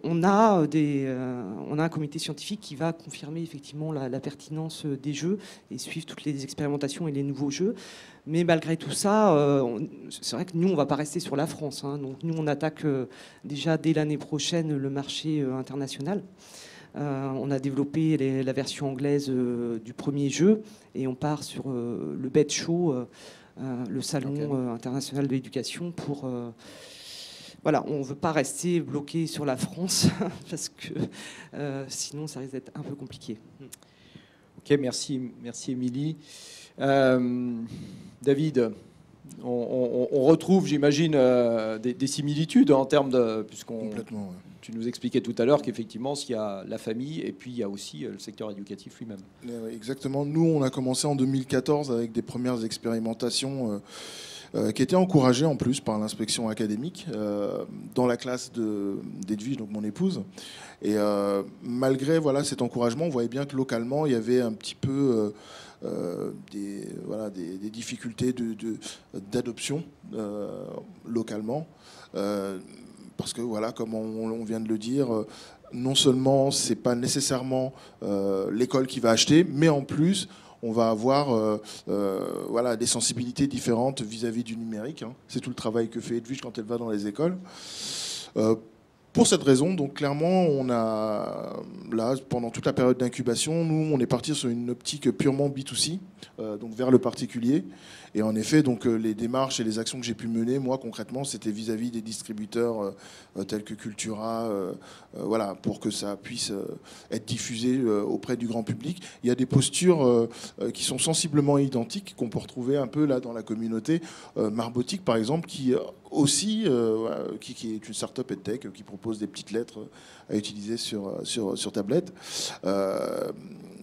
on a un comité scientifique qui va confirmer effectivement la pertinence des jeux et suivre toutes les expérimentations et les nouveaux jeux. Mais malgré tout ça, c'est vrai que nous, on ne va pas rester sur la France. Hein. Donc nous, on attaque déjà dès l'année prochaine le marché international. On a développé la version anglaise du premier jeu et on part sur le BED Show, le salon international de l'éducation pour... Voilà, on ne veut pas rester bloqué sur la France parce que sinon, ça risque d'être un peu compliqué. Ok, merci Émilie. David, on retrouve, j'imagine, des similitudes en termes de... Complètement, ouais. Tu nous expliquais tout à l'heure qu'effectivement, il y a la famille et puis il y a aussi le secteur éducatif lui-même. Exactement. Nous, on a commencé en 2014 avec des premières expérimentations qui étaient encouragées en plus par l'inspection académique dans la classe d'Edwige, donc mon épouse. Et malgré cet encouragement, on voyait bien que localement, il y avait un petit peu... des difficultés d'adoption localement parce que comme on vient de le dire, non seulement c'est pas nécessairement l'école qui va acheter, mais en plus on va avoir des sensibilités différentes vis-à-vis du numérique, hein. C'est tout le travail que fait Edwige quand elle va dans les écoles. Pour cette raison, donc clairement, on a là pendant toute la période d'incubation, nous on est parti sur une optique purement B2C, donc vers le particulier. Et en effet, donc les démarches et les actions que j'ai pu mener, moi concrètement, c'était vis-à-vis des distributeurs tels que Cultura, pour que ça puisse être diffusé auprès du grand public. Il y a des postures qui sont sensiblement identiques qu'on peut retrouver un peu là dans la communauté. Marbotique, par exemple, qui aussi, qui est une start-up EdTech qui propose des petites lettres à utiliser sur tablette.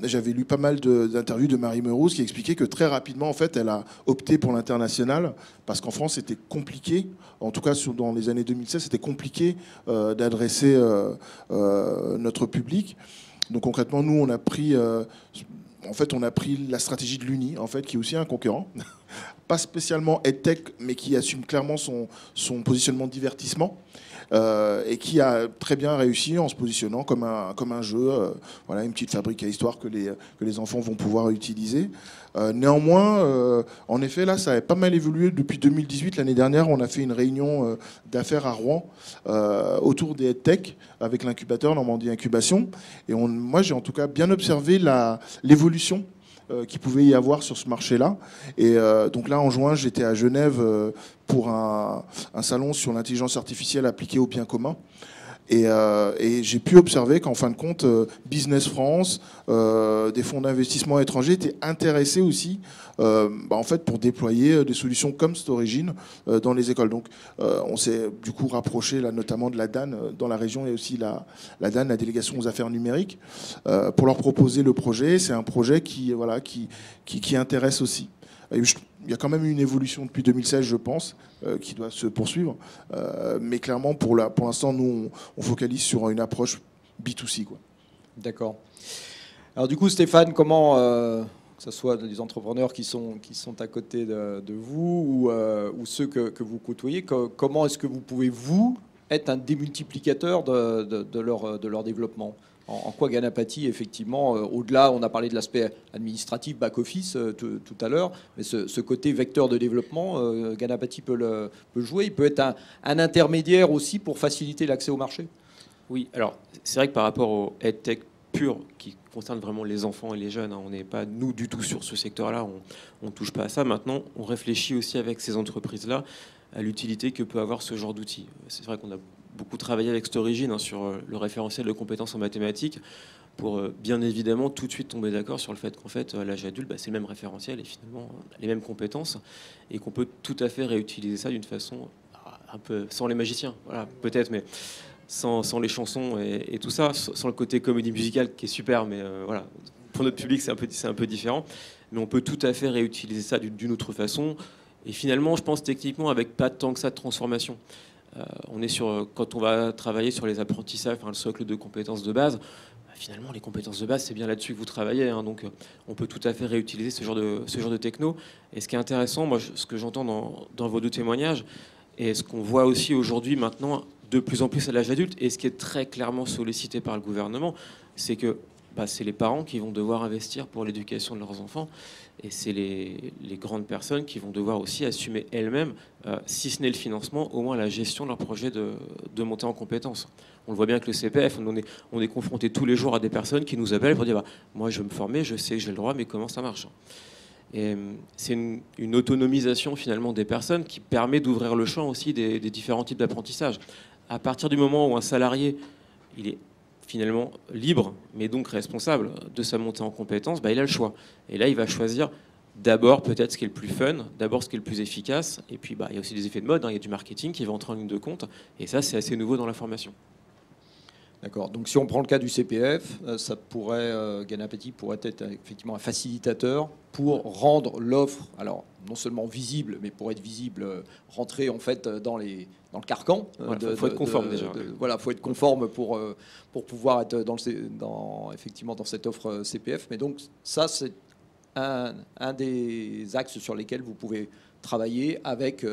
J'avais lu pas mal d'interviews de Marie Meurouz qui expliquait que très rapidement, en fait, elle a opté pour l'international parce qu'en France, c'était compliqué. En tout cas, dans les années 2016, c'était compliqué d'adresser notre public. Donc concrètement, nous, on a pris la stratégie de l'Uni, en fait, qui est aussi un concurrent, pas spécialement EdTech, mais qui assume clairement son positionnement divertissement. Et qui a très bien réussi en se positionnant comme un jeu, voilà, une petite fabrique à histoire que les enfants vont pouvoir utiliser. Néanmoins, en effet, là, ça a pas mal évolué depuis 2018. L'année dernière, on a fait une réunion d'affaires à Rouen autour des EdTech avec l'incubateur Normandie Incubation. Et moi, j'ai en tout cas bien observé l'évolution qu'il pouvait y avoir sur ce marché-là. Et donc là, en juin, j'étais à Genève pour un salon sur l'intelligence artificielle appliquée au bien commun. Et j'ai pu observer qu'en fin de compte, Business France, des fonds d'investissement étrangers étaient intéressés aussi en fait, pour déployer des solutions comme Storigine dans les écoles. Donc on s'est du coup rapproché là, notamment de la DAN dans la région et aussi la DAN, la délégation aux affaires numériques, pour leur proposer le projet. C'est un projet qui intéresse aussi. Il y a quand même une évolution depuis 2016, je pense, qui doit se poursuivre. Mais clairement, pour l'instant, nous, on focalise sur une approche B2C, quoi. D'accord. Alors du coup, Stéphane, comment, que ce soit les entrepreneurs qui sont à côté de vous ou ceux que vous côtoyez, comment est-ce que vous pouvez, vous, être un démultiplicateur de leur développement ? En quoi Ganapati, effectivement, au-delà, on a parlé de l'aspect administratif, back-office tout à l'heure, mais ce côté vecteur de développement, Ganapati peut jouer. Il peut être un intermédiaire aussi pour faciliter l'accès au marché. Oui, alors c'est vrai que par rapport au EdTech pur, qui concerne vraiment les enfants et les jeunes, hein, on n'est pas, nous, du tout sur ce secteur-là, on ne touche pas à ça. Maintenant, on réfléchit aussi avec ces entreprises-là à l'utilité que peut avoir ce genre d'outil. C'est vrai qu'on a beaucoup travaillé avec Storigine sur le référentiel de compétences en mathématiques pour bien évidemment tout de suite tomber d'accord sur le fait qu'en fait, à l'âge adulte, c'est le même référentiel et finalement les mêmes compétences et qu'on peut tout à fait réutiliser ça d'une façon un peu sans les magiciens, voilà, peut-être, mais sans les chansons et tout ça, sans le côté comédie musicale qui est super, mais voilà, pour notre public c'est un peu différent, mais on peut tout à fait réutiliser ça d'une autre façon et finalement je pense techniquement avec pas tant que ça de transformation. On est quand on va travailler sur les apprentissages, le socle de compétences de base, finalement les compétences de base c'est bien là-dessus que vous travaillez, hein, donc on peut tout à fait réutiliser ce genre de techno. Et ce qui est intéressant, moi ce que j'entends dans vos deux témoignages, et ce qu'on voit aussi aujourd'hui maintenant de plus en plus à l'âge adulte, et ce qui est très clairement sollicité par le gouvernement, c'est que c'est les parents qui vont devoir investir pour l'éducation de leurs enfants. Et c'est les grandes personnes qui vont devoir aussi assumer elles-mêmes, si ce n'est le financement, au moins la gestion de leur projet de montée en compétences. On le voit bien avec le CPF, on est confronté tous les jours à des personnes qui nous appellent pour dire moi je veux me former, je sais que j'ai le droit, mais comment ça marche ? Et c'est une autonomisation finalement des personnes qui permet d'ouvrir le champ aussi des différents types d'apprentissage. À partir du moment où un salarié il est finalement libre, mais donc responsable de sa montée en compétences, il a le choix. Et là, il va choisir d'abord peut-être ce qui est le plus fun, d'abord ce qui est le plus efficace, et puis il y a aussi des effets de mode, il y a du marketing qui va entrer en ligne de compte, et ça, c'est assez nouveau dans la formation. D'accord. Donc si on prend le cas du CPF, Ganapati pourrait être effectivement un facilitateur pour rendre l'offre, alors non seulement visible, mais pour être visible, rentrer en fait dans le carcan. Il faut être conforme déjà. Voilà, faut être conforme pour pouvoir être effectivement dans cette offre CPF. Mais donc ça, c'est un des axes sur lesquels vous pouvez travailler avec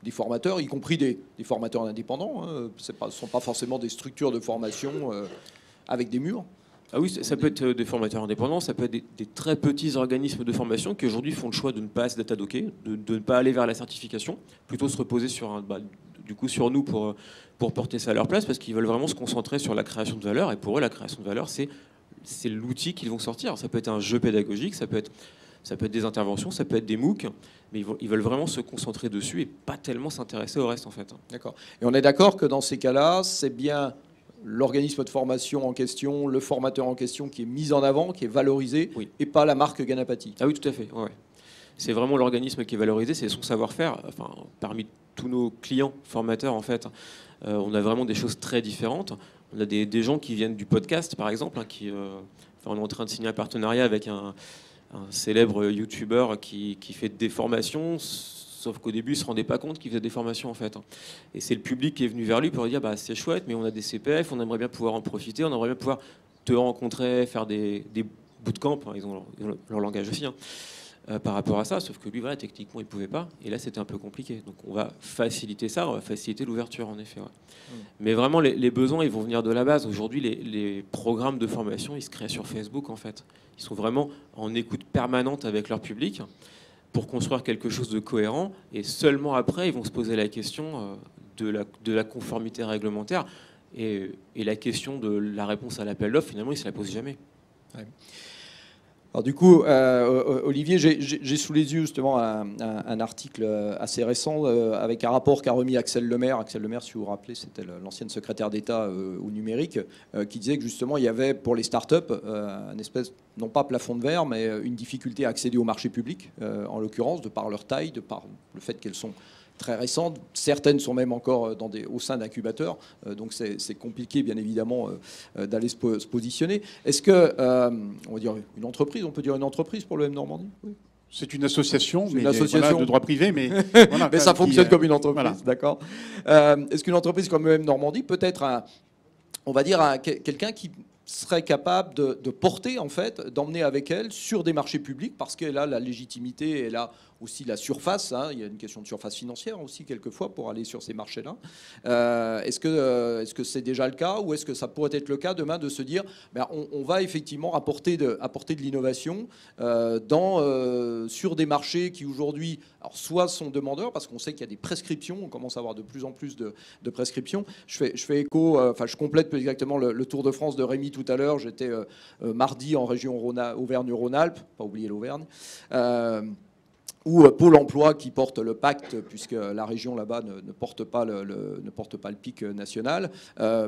des formateurs, y compris des formateurs indépendants. Ce ne sont pas forcément des structures de formation avec des murs. Ah oui, ça peut être des formateurs indépendants, ça peut être des très petits organismes de formation qui aujourd'hui font le choix de ne pas se datadocker, de ne pas aller vers la certification, plutôt se reposer sur sur nous pour porter ça à leur place, parce qu'ils veulent vraiment se concentrer sur la création de valeur. Et pour eux, la création de valeur, c'est l'outil qu'ils vont sortir. Ça peut être un jeu pédagogique, ça peut être des interventions, ça peut être des MOOC, mais ils veulent vraiment se concentrer dessus et pas tellement s'intéresser au reste en fait. D'accord. Et on est d'accord que dans ces cas-là, c'est bien l'organisme de formation en question, le formateur en question qui est mis en avant, qui est valorisé, oui, et pas la marque Ganapati. Ah oui, tout à fait. Ouais. C'est vraiment l'organisme qui est valorisé, c'est son savoir-faire. Enfin, parmi tous nos clients formateurs, en fait, on a vraiment des choses très différentes. On a des gens qui viennent du podcast, par exemple, on est en train de signer un partenariat avec un célèbre YouTuber qui fait des formations, sauf qu'au début, il ne se rendait pas compte qu'il faisait des formations, en fait. Et c'est le public qui est venu vers lui pour lui dire c'est chouette, mais on a des CPF, on aimerait bien pouvoir en profiter, on aimerait bien pouvoir te rencontrer, faire des bootcamps, ils ont leur langage aussi, par rapport à ça, sauf que lui, voilà, techniquement, il ne pouvait pas. Et là, c'était un peu compliqué. Donc, on va faciliter ça, on va faciliter l'ouverture, en effet. Ouais. Mais vraiment, les besoins, ils vont venir de la base. Aujourd'hui, les programmes de formation, ils se créent sur Facebook, en fait. Ils sont vraiment en écoute permanente avec leur public pour construire quelque chose de cohérent. Et seulement après, ils vont se poser la question de la conformité réglementaire. Et la question de la réponse à l'appel d'offres, finalement, ils ne se la posent jamais. Ouais. Alors du coup, Olivier, j'ai sous les yeux justement un article assez récent avec un rapport qu'a remis Axel Lemaire. Axel Lemaire, si vous vous rappelez, c'était l'ancienne secrétaire d'État au numérique, qui disait que justement il y avait pour les startups un espèce, non pas plafond de verre, mais une difficulté à accéder au marché public, en l'occurrence, de par leur taille, de par le fait qu'elles sont très récentes. Certaines sont même encore au sein d'incubateurs, donc c'est compliqué bien évidemment d'aller se positionner. Est-ce que, on va dire une entreprise, on peut dire une entreprise pour le M Normandie? Oui. C'est une association, mais association. Voilà, de droit privé, mais, voilà, mais ça fonctionne comme une entreprise, voilà. D'accord. Est-ce qu'une entreprise comme le M Normandie peut être, on va dire, quelqu'un qui serait capable de porter, en fait, d'emmener avec elle sur des marchés publics, parce qu'elle a la légitimité, elle a aussi la surface, hein, il y a une question de surface financière aussi quelquefois pour aller sur ces marchés-là. Est-ce que c'est déjà le cas, ou est-ce que ça pourrait être le cas demain de se dire on va effectivement apporter de l'innovation sur des marchés qui aujourd'hui soit sont demandeurs, parce qu'on sait qu'il y a des prescriptions, on commence à avoir de plus en plus de prescriptions. Je fais écho, je complète plus exactement le Tour de France de Rémi tout à l'heure. J'étais mardi en région Auvergne-Rhône-Alpes, pas oublier l'Auvergne, ou Pôle emploi qui porte le pacte, puisque la région là-bas ne porte pas le PIC national.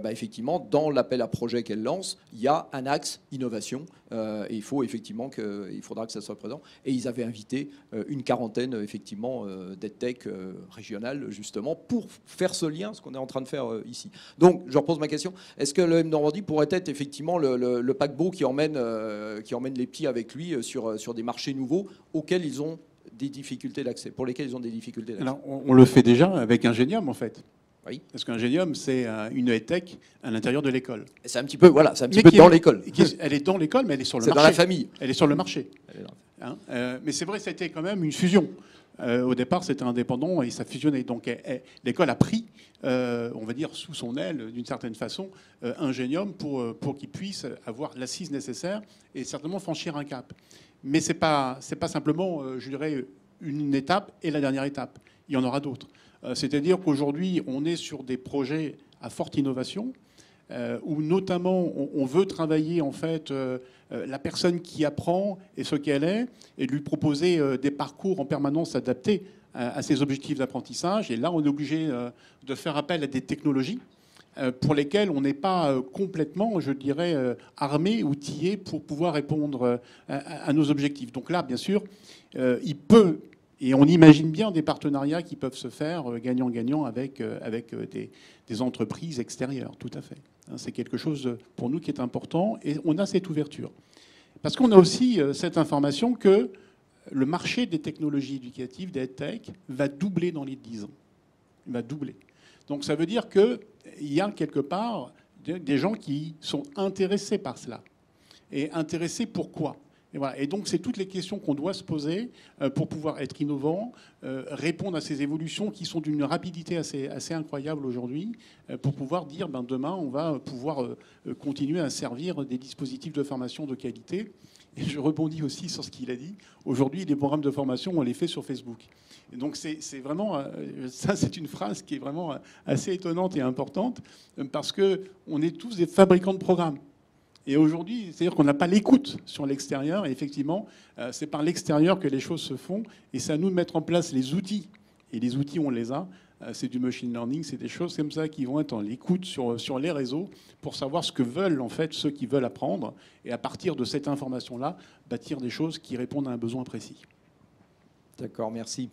Effectivement, dans l'appel à projet qu'elle lance, il y a un axe innovation, et il faudra que ça soit présent. Et ils avaient invité une quarantaine effectivement d'EdTech régionales justement pour faire ce lien, ce qu'on est en train de faire ici. Donc, je repose ma question. Est-ce que le M Normandie pourrait être effectivement le paquebot qui emmène les petits avec lui sur des marchés nouveaux auxquels ils ont des difficultés d'accès, pour lesquels ils ont des difficultés d'accès? Alors, on le fait déjà avec Ingenium, en fait. Oui. Parce qu'Ingenium, c'est une EdTech à l'intérieur de l'école. C'est un petit peu, dans l'école. Elle est dans l'école, mais elle est sur le marché. C'est dans la famille. Elle est sur le marché. Mais c'est vrai, c'était quand même une fusion. Au départ, c'était indépendant et ça fusionnait. Donc, l'école a pris, on va dire, sous son aile, d'une certaine façon, Ingenium pour qu'il puisse avoir l'assise nécessaire et certainement franchir un cap. Mais c'est pas simplement, je dirais, une étape et la dernière étape. Il y en aura d'autres. C'est-à-dire qu'aujourd'hui, on est sur des projets à forte innovation, où notamment on veut travailler en fait la personne qui apprend et ce qu'elle est, et lui proposer des parcours en permanence adaptés à ses objectifs d'apprentissage. Et là, on est obligé de faire appel à des technologies pour lesquelles on n'est pas complètement, je dirais, armé, outillé pour pouvoir répondre à nos objectifs. Donc là, bien sûr, il peut, et on imagine bien des partenariats qui peuvent se faire gagnant-gagnant avec des entreprises extérieures, tout à fait. C'est quelque chose pour nous qui est important, et on a cette ouverture. Parce qu'on a aussi cette information que le marché des technologies éducatives, des EdTech, va doubler dans les 10 ans. Il va doubler. Donc ça veut dire qu'il y a quelque part des gens qui sont intéressés par cela. Et intéressés pourquoi ? Et voilà. Et donc c'est toutes les questions qu'on doit se poser pour pouvoir être innovant, répondre à ces évolutions qui sont d'une rapidité assez incroyable aujourd'hui, pour pouvoir dire demain on va pouvoir continuer à servir des dispositifs de formation de qualité. Et je rebondis aussi sur ce qu'il a dit. Aujourd'hui, les programmes de formation, on les fait sur Facebook. Et donc c'est vraiment, ça c'est une phrase qui est vraiment assez étonnante et importante, parce qu'on est tous des fabricants de programmes. Et aujourd'hui, c'est-à-dire qu'on n'a pas l'écoute sur l'extérieur. Et effectivement, c'est par l'extérieur que les choses se font. Et c'est à nous de mettre en place les outils. Et les outils, on les a. C'est du machine learning, c'est des choses comme ça qui vont être en l'écoute sur les réseaux pour savoir ce que veulent en fait ceux qui veulent apprendre. Et à partir de cette information-là, bâtir des choses qui répondent à un besoin précis. D'accord, merci.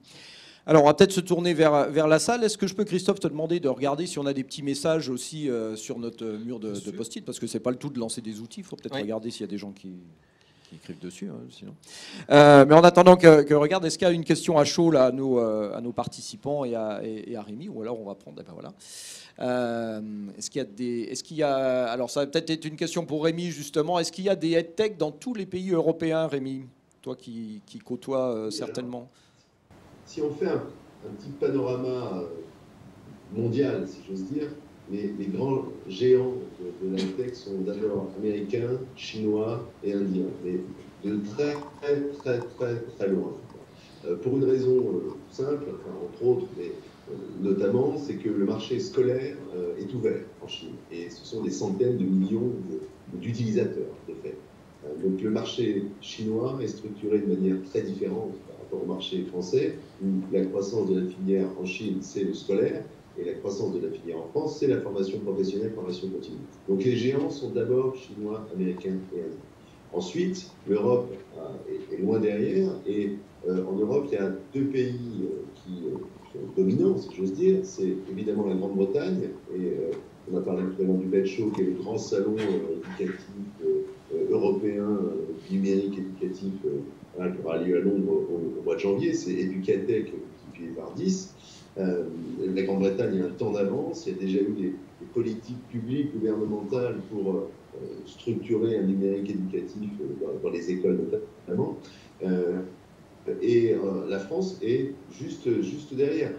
Alors, on va peut-être se tourner vers la salle. Est-ce que je peux, Christophe, te demander de regarder si on a des petits messages aussi sur notre mur de post-it, parce que c'est pas le tout de lancer des outils. Il faut peut-être regarder s'il y a des gens qui écrivent dessus, sinon. Mais en attendant que regarde, est-ce qu'il y a une question à chaud là, à nos participants et à Rémi, ou alors on va prendre. Ben voilà. Est-ce qu'il y a alors ça va peut-être être une question pour Rémi justement. Est-ce qu'il y a des EdTech dans tous les pays européens, Rémi? toi qui côtoies certainement. Si on fait un petit panorama mondial, si j'ose dire, les grands géants de la tech sont d'abord américains, chinois et indiens, mais de très très loin. Pour une raison simple, entre autres, mais notamment, c'est que le marché scolaire est ouvert en Chine, et ce sont des centaines de millions d'utilisateurs, de fait. Donc le marché chinois est structuré de manière très différente par rapport au marché français, où la croissance de la filière en Chine, c'est le scolaire, et la croissance de la filière en France, c'est la formation professionnelle, formation continue. Donc les géants sont d'abord chinois, américains et indiens. Ensuite, l'Europe est loin derrière, et en Europe, il y a deux pays qui sont dominants, si j'ose dire. C'est évidemment la Grande-Bretagne, et on a parlé tout à l'heure du Bed Show, qui est le grand salon éducatif européen, numérique éducatif, qui aura lieu à Londres au mois de janvier. C'est Educatech multiplié par 10. La Grande-Bretagne a un temps d'avance. Il y a déjà eu des politiques publiques, gouvernementales pour structurer un numérique éducatif dans les écoles notamment. Et la France est juste derrière.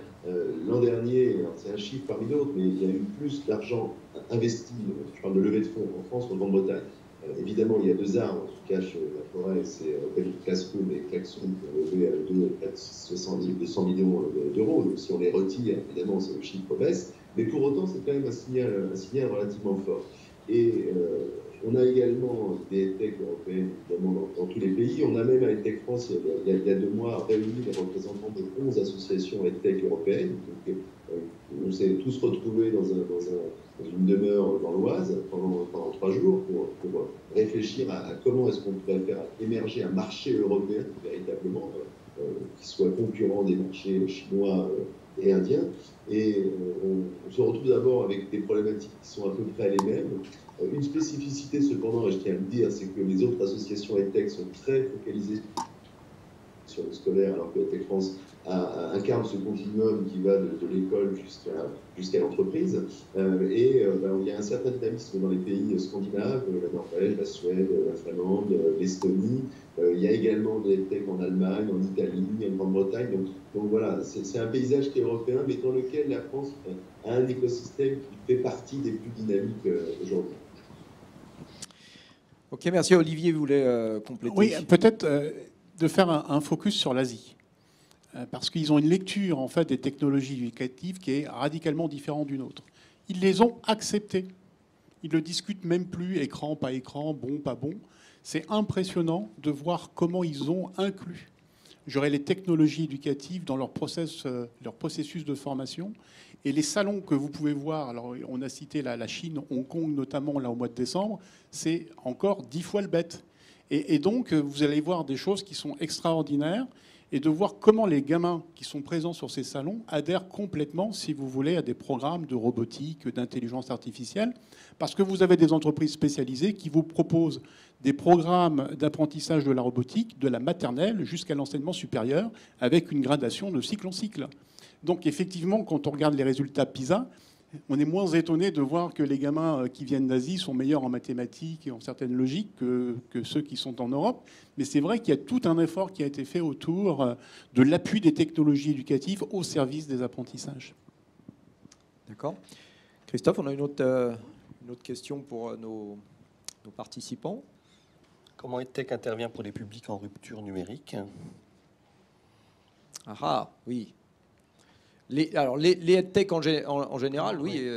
L'an dernier, c'est un chiffre parmi d'autres, mais il y a eu plus d'argent investi, je parle de levée de fonds, en France qu'en Grande-Bretagne. Évidemment, il y a deux arbres qui cachent la forêt, c'est Open Classroom et Klaxon pour lever à 200 millions d'euros. Donc si on les retire, évidemment, le chiffre baisse. Mais pour autant, c'est quand même un signal relativement fort. Et on a également des EdTech européennes, évidemment, dans tous les pays. On a même à EdTech France, il y a 2 mois, réuni les représentants de 11 associations EdTech européennes. Donc, on s'est tous retrouvés dans une demeure dans l'Oise pendant 3 jours pour réfléchir à comment est-ce qu'on pourrait faire émerger un marché européen véritablement qui soit concurrent des marchés chinois et indiens. Et on se retrouve d'abord avec des problématiques qui sont à peu près les mêmes. Une spécificité cependant, et je tiens à le dire, c'est que les autres associations EdTech sont très focalisées sur le scolaire, alors que EdTech France incarne ce continuum qui va de l'école jusqu'à l'entreprise. Il y a un certain dynamisme dans les pays scandinaves, la Norvège, la Suède, la Finlande, l'Estonie. Il y a également des EdTech en Allemagne, en Italie, en Grande-Bretagne. Donc voilà, c'est un paysage qui est européen, mais dans lequel la France a un écosystème qui fait partie des plus dynamiques aujourd'hui. Ok, merci. Olivier voulait compléter. Oui, peut-être de faire un focus sur l'Asie. Parce qu'ils ont une lecture en fait, des technologies éducatives qui est radicalement différente d'une autre. Ils les ont acceptées. Ils ne discutent même plus écran, pas écran, bon, pas bon. C'est impressionnant de voir comment ils ont inclus les technologies éducatives dans leur processus de formation. Et les salons que vous pouvez voir, alors on a cité la Chine, Hong Kong notamment là au mois de décembre, c'est encore 10 fois le bête. Et donc vous allez voir des choses qui sont extraordinaires et de voir comment les gamins qui sont présents sur ces salons adhèrent complètement, si vous voulez, à des programmes de robotique, d'intelligence artificielle, parce que vous avez des entreprises spécialisées qui vous proposent des programmes d'apprentissage de la robotique, de la maternelle jusqu'à l'enseignement supérieur, avec une gradation de cycle en cycle. Donc effectivement, quand on regarde les résultats PISA, on est moins étonné de voir que les gamins qui viennent d'Asie sont meilleurs en mathématiques et en certaines logiques que ceux qui sont en Europe. Mais c'est vrai qu'il y a tout un effort qui a été fait autour de l'appui des technologies éducatives au service des apprentissages. D'accord. Christophe, on a une autre question pour nos participants. Comment EdTech intervient pour les publics en rupture numérique? Ah, oui. Les EdTech en général, oui,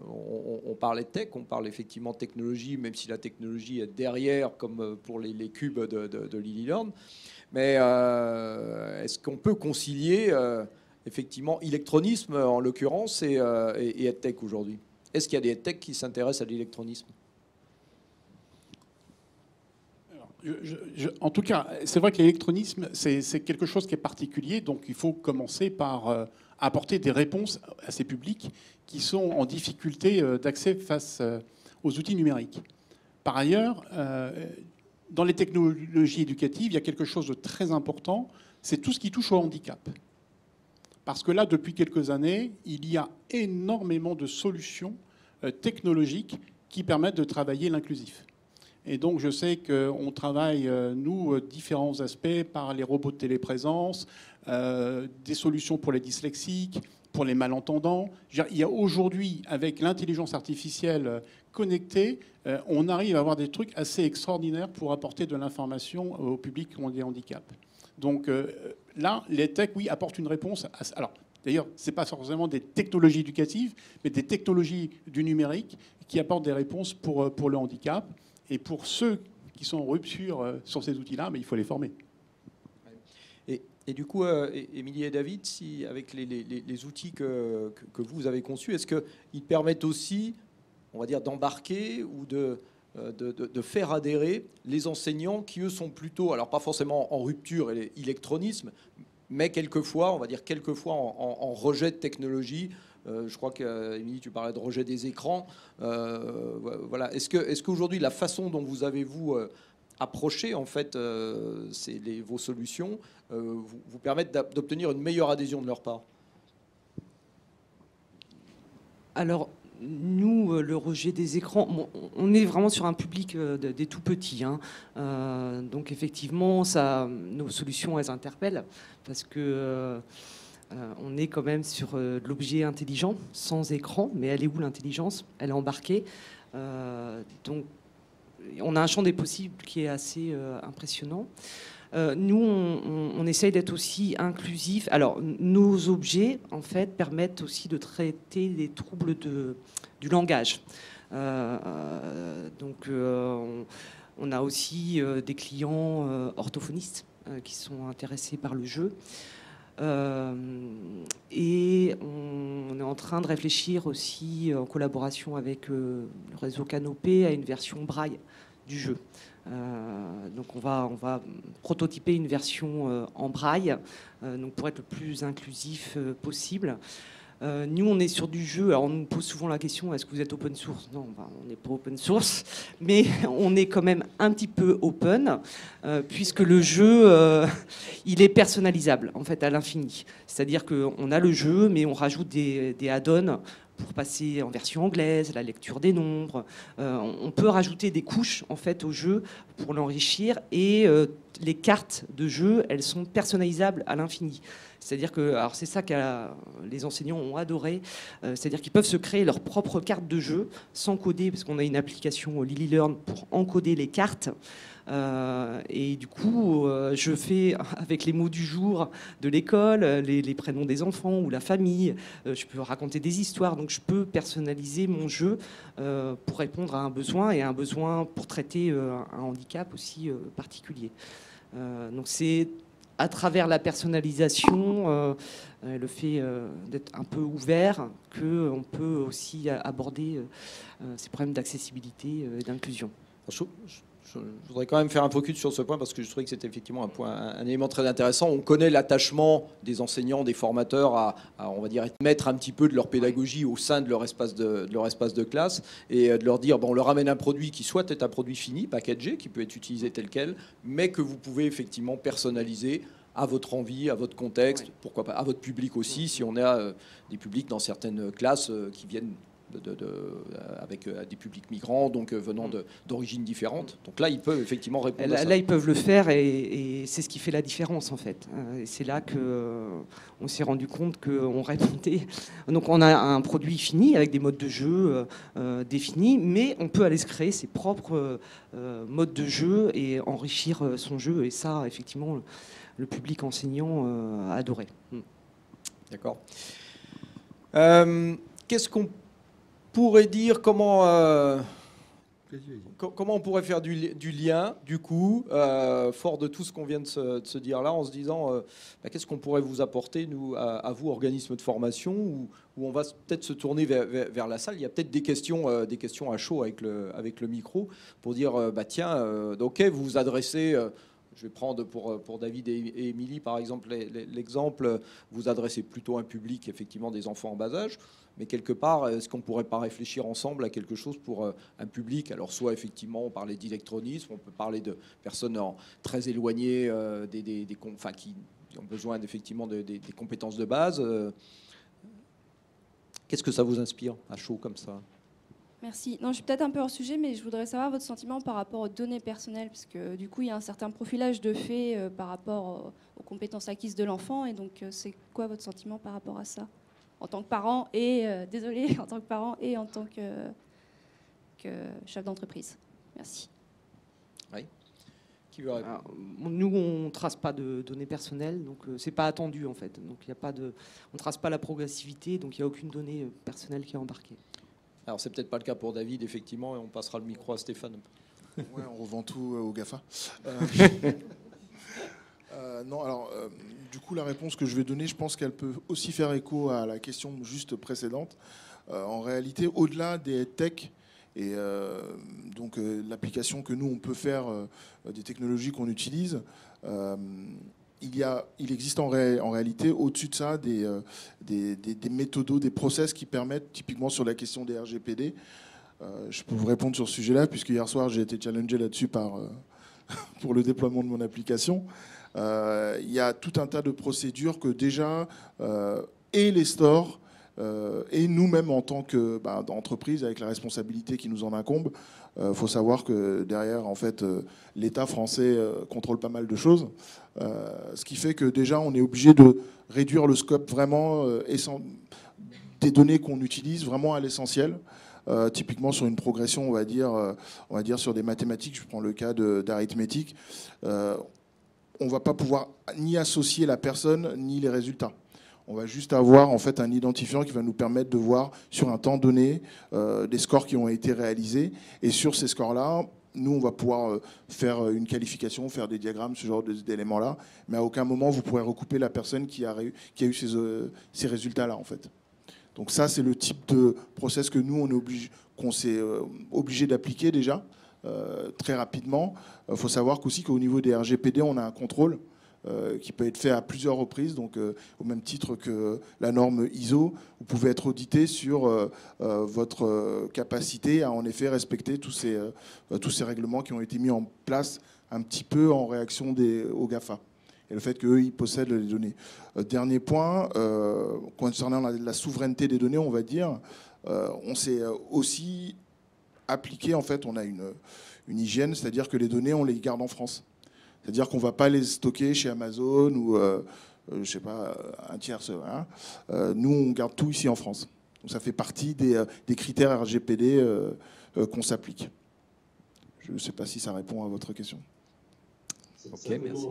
on parle EdTech, on parle effectivement technologie, même si la technologie est derrière, comme pour les cubes de LilyLearn. Mais est-ce qu'on peut concilier effectivement électronisme, en l'occurrence, et EdTech aujourd'hui? Est-ce qu'il y a des EdTech qui s'intéressent à l'électronisme? En tout cas, c'est vrai que l'électronisme, c'est quelque chose qui est particulier. Donc, il faut commencer par apporter des réponses à ces publics qui sont en difficulté d'accès face aux outils numériques. Par ailleurs, dans les technologies éducatives, il y a quelque chose de très important, c'est tout ce qui touche au handicap. Parce que là, depuis quelques années, il y a énormément de solutions technologiques qui permettent de travailler l'inclusif. Et donc, je sais qu'on travaille, nous, différents aspects par les robots de téléprésence, des solutions pour les dyslexiques, pour les malentendants. Il y a aujourd'hui, avec l'intelligence artificielle connectée, on arrive à avoir des trucs assez extraordinaires pour apporter de l'information au public qui ont des handicaps. Donc là, les techs, oui, apportent une réponse. Alors, d'ailleurs, ce n'est pas forcément des technologies éducatives, mais des technologies du numérique qui apportent des réponses pour le handicap. Et pour ceux qui sont en rupture sur ces outils-là, mais il faut les former. Et du coup, Émilie et David, si, avec les outils que vous avez conçus, est-ce qu'ils permettent aussi, on va dire, d'embarquer ou de faire adhérer les enseignants qui, eux, sont plutôt, alors pas forcément en rupture et illectronisme, mais quelquefois, on va dire quelquefois en rejet de technologie. Je crois qu'Émilie, tu parlais de rejet des écrans. Voilà. Est-ce qu'aujourd'hui, la façon dont vous avez, approché en fait vos solutions vous permettent d'obtenir une meilleure adhésion de leur part? Alors, nous, le rejet des écrans, bon, on est vraiment sur un public des tout petits. Hein. Donc, effectivement, nos solutions, elles interpellent parce que on est quand même sur de l'objet intelligent, sans écran. Mais elle est où l'intelligence? Elle est embarquée. Donc, on a un champ des possibles qui est assez impressionnant. Nous, on essaye d'être aussi inclusif. Alors, nos objets, en fait, permettent aussi de traiter les troubles du langage. Donc, on a aussi des clients orthophonistes qui sont intéressés par le jeu. Et on est en train de réfléchir aussi, en collaboration avec le réseau Canopé, à une version braille du jeu. Donc on va prototyper une version en braille, donc pour être le plus inclusif possible. Nous, on est sur du jeu. Alors, on nous pose souvent la question, est-ce que vous êtes open source? Non, on n'est pas open source, mais on est quand même un petit peu open, puisque le jeu, il est personnalisable, en fait, à l'infini. C'est-à-dire qu'on a le jeu, mais on rajoute des add-ons pour passer en version anglaise, la lecture des nombres. On peut rajouter des couches, en fait, au jeu pour l'enrichir, et les cartes de jeu, elles sont personnalisables à l'infini. C'est-à-dire que, alors c'est ça que les enseignants ont adoré, c'est-à-dire qu'ils peuvent se créer leur propre carte de jeu sans coder, parce qu'on a une application LilyLearn pour encoder les cartes. Et du coup, je fais avec les mots du jour de l'école, les prénoms des enfants ou la famille. Je peux raconter des histoires, donc je peux personnaliser mon jeu pour répondre à un besoin et à un besoin pour traiter un handicap aussi particulier. Donc c'est à travers la personnalisation, le fait d'être un peu ouvert, qu'on peut aussi aborder ces problèmes d'accessibilité et d'inclusion. Je voudrais quand même faire un focus sur ce point parce que je trouvais que c'était effectivement un élément très intéressant. On connaît l'attachement des enseignants, des formateurs à, on va dire, être maître un petit peu de leur pédagogie au sein de leur espace de classe et de leur dire, bon, on leur amène un produit qui soit est un produit fini, packagé, qui peut être utilisé tel quel, mais que vous pouvez effectivement personnaliser à votre envie, à votre contexte, oui. Pourquoi pas, à votre public aussi, si on a des publics dans certaines classes qui viennent avec des publics migrants, donc venant d'origines différentes. Donc là, ils peuvent effectivement répondre à ça. Là, ils peuvent le faire et c'est ce qui fait la différence, en fait. Et c'est là qu'on s'est rendu compte qu'on répondait. Donc on a un produit fini avec des modes de jeu définis, mais on peut aller se créer ses propres modes de jeu et enrichir son jeu. Et ça, effectivement, le public enseignant a adoré. D'accord. Qu'est-ce qu'on pourrait dire, comment on pourrait faire du lien, du coup, fort de tout ce qu'on vient de se dire là, en se disant qu'est-ce qu'on pourrait vous apporter, nous, à vous, organismes de formation, où on va peut-être se tourner vers la salle. Il y a peut-être des questions à chaud avec le micro, pour dire, tiens, ok, vous vous adressez... Je vais prendre pour David et Émilie, par exemple, l'exemple, vous adressez plutôt un public, effectivement, des enfants en bas âge, mais quelque part, est-ce qu'on ne pourrait pas réfléchir ensemble à quelque chose pour un public? Alors, soit, effectivement, on parlait d'électronisme, on peut parler de personnes très éloignées, qui ont besoin, effectivement, des compétences de base. Qu'est-ce que ça vous inspire, à chaud, comme ça? Merci. Non, je suis peut-être un peu hors sujet, mais je voudrais savoir votre sentiment par rapport aux données personnelles, parce que du coup, il y a un certain profilage de fait par rapport aux compétences acquises de l'enfant, et donc c'est quoi votre sentiment par rapport à ça, en tant que parent et désolé, en tant que parent et en tant que chef d'entreprise. Merci. Oui. Qui veut répondre? Alors, nous, on ne trace pas de données personnelles, donc c'est pas attendu en fait. Donc il y a pas de, on ne trace pas la progressivité, donc il n'y a aucune donnée personnelle qui est embarquée. Alors c'est peut-être pas le cas pour David, effectivement, et on passera le micro à Stéphane. Ouais, on revend tout aux GAFA. Non, alors, du coup, la réponse que je vais donner, je pense qu'elle peut aussi faire écho à la question juste précédente. En réalité, au-delà des tech et donc l'application que nous, on peut faire des technologies qu'on utilise, il existe en réalité, au-dessus de ça, des méthodos, des process qui permettent, typiquement sur la question des RGPD, je peux vous répondre sur ce sujet-là, puisque hier soir, j'ai été challengé là-dessus pour le déploiement de mon application. Il y a tout un tas de procédures que déjà, et les stores, et nous-mêmes en tant qu'entreprise, avec la responsabilité qui nous en incombe, faut savoir que derrière, en fait, l'État français contrôle pas mal de choses, ce qui fait que déjà, on est obligé de réduire le scope vraiment des données qu'on utilise vraiment à l'essentiel. Typiquement sur une progression, on va dire sur des mathématiques, je prends le cas d'arithmétique, on ne va pas pouvoir ni associer la personne ni les résultats. On va juste avoir en fait un identifiant qui va nous permettre de voir sur un temps donné des scores qui ont été réalisés. Et sur ces scores-là, nous, on va pouvoir faire une qualification, faire des diagrammes, ce genre d'éléments-là. Mais à aucun moment, vous pourrez recouper la personne qui a eu ces résultats-là, en fait. Donc ça, c'est le type de process que nous, qu'on s'est obligé d'appliquer déjà très rapidement. Il faut savoir qu'aussi qu'au niveau des RGPD, on a un contrôle qui peut être fait à plusieurs reprises. Donc, au même titre que la norme ISO, vous pouvez être audité sur votre capacité à en effet respecter tous ces règlements qui ont été mis en place un petit peu en réaction aux GAFA. Et le fait qu'eux, ils possèdent les données. Dernier point, concernant la souveraineté des données, on va dire, on s'est aussi appliqué, en fait, on a une hygiène, c'est-à-dire que les données, on les garde en France. C'est-à-dire qu'on ne va pas les stocker chez Amazon ou, je ne sais pas, un tierce. Hein. Nous, on garde tout ici en France. Donc ça fait partie des critères RGPD qu'on s'applique. Je ne sais pas si ça répond à votre question. Ok, merci.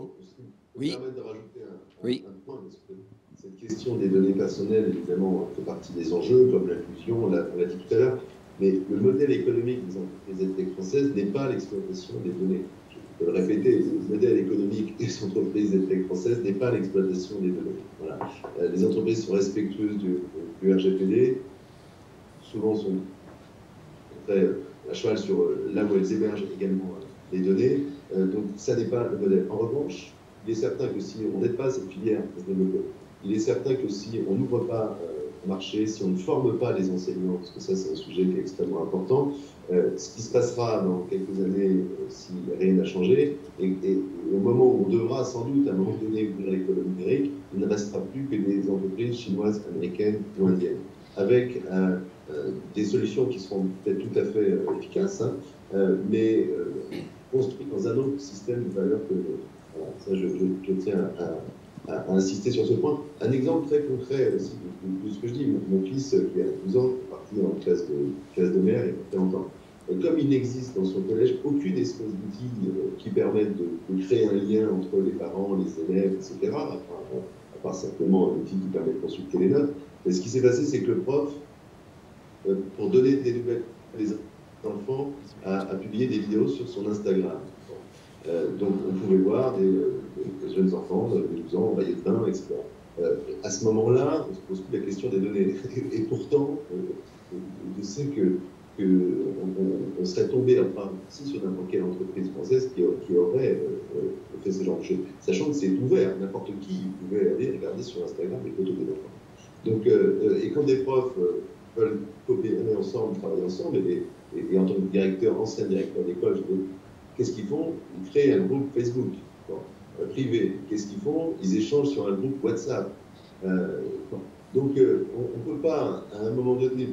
Oui. Permettre de rajouter un point, parce que cette question des données personnelles, évidemment, fait partie des enjeux, comme l'inclusion, on l'a dit tout à l'heure, mais le modèle économique des entreprises EdTech françaises n'est pas l'exploitation des données. Je peux le répéter, le modèle économique des entreprises EdTech françaises n'est pas l'exploitation des données. Voilà. Les entreprises sont respectueuses du RGPD, souvent sont très à cheval sur là où elles hébergent également les données, donc ça n'est pas le modèle. En revanche, il est certain que si on n'aide pas cette filière à se développer, il est certain que si on n'ouvre pas le marché, si on ne forme pas les enseignants, parce que ça c'est un sujet qui est extrêmement important, ce qui se passera dans quelques années si rien n'a changé, et au moment où on devra sans doute à un moment donné ouvrir l'économie numérique, il ne restera plus que des entreprises chinoises, américaines ou indiennes, avec des solutions qui seront peut-être tout à fait efficaces, hein, mais construites dans un autre système de valeurs que le nôtre. Voilà, ça, je tiens à insister sur ce point. Un exemple très concret aussi de ce que je dis, mon fils qui a 12 ans, est parti en classe de mer il y a très longtemps. Comme il n'existe dans son collège aucune espèce d'outil qui permette de créer un lien entre les parents, les élèves, etc., à part simplement un outil qui permet de consulter les notes, et ce qui s'est passé, c'est que le prof, pour donner des nouvelles aux enfants, a publié des vidéos sur son Instagram. Donc on pouvait voir des jeunes enfants de 12 ans, en maillot de bain, etc. À ce moment-là, on se pose plus la question des données. Et pourtant, je sais qu'on serait tombé, enfin, si sur n'importe quelle entreprise française qui aurait fait ce genre de choses, sachant que c'est ouvert, n'importe qui pouvait aller regarder sur Instagram les photos des enfants. Donc, et quand des profs veulent coopérer ensemble, travailler ensemble, et en tant que ancien directeur d'école, je dis, qu'est-ce qu'ils font? Ils créent un groupe Facebook privé. Qu'est-ce qu'ils font? Ils échangent sur un groupe WhatsApp. Donc, on ne peut pas, à un moment donné,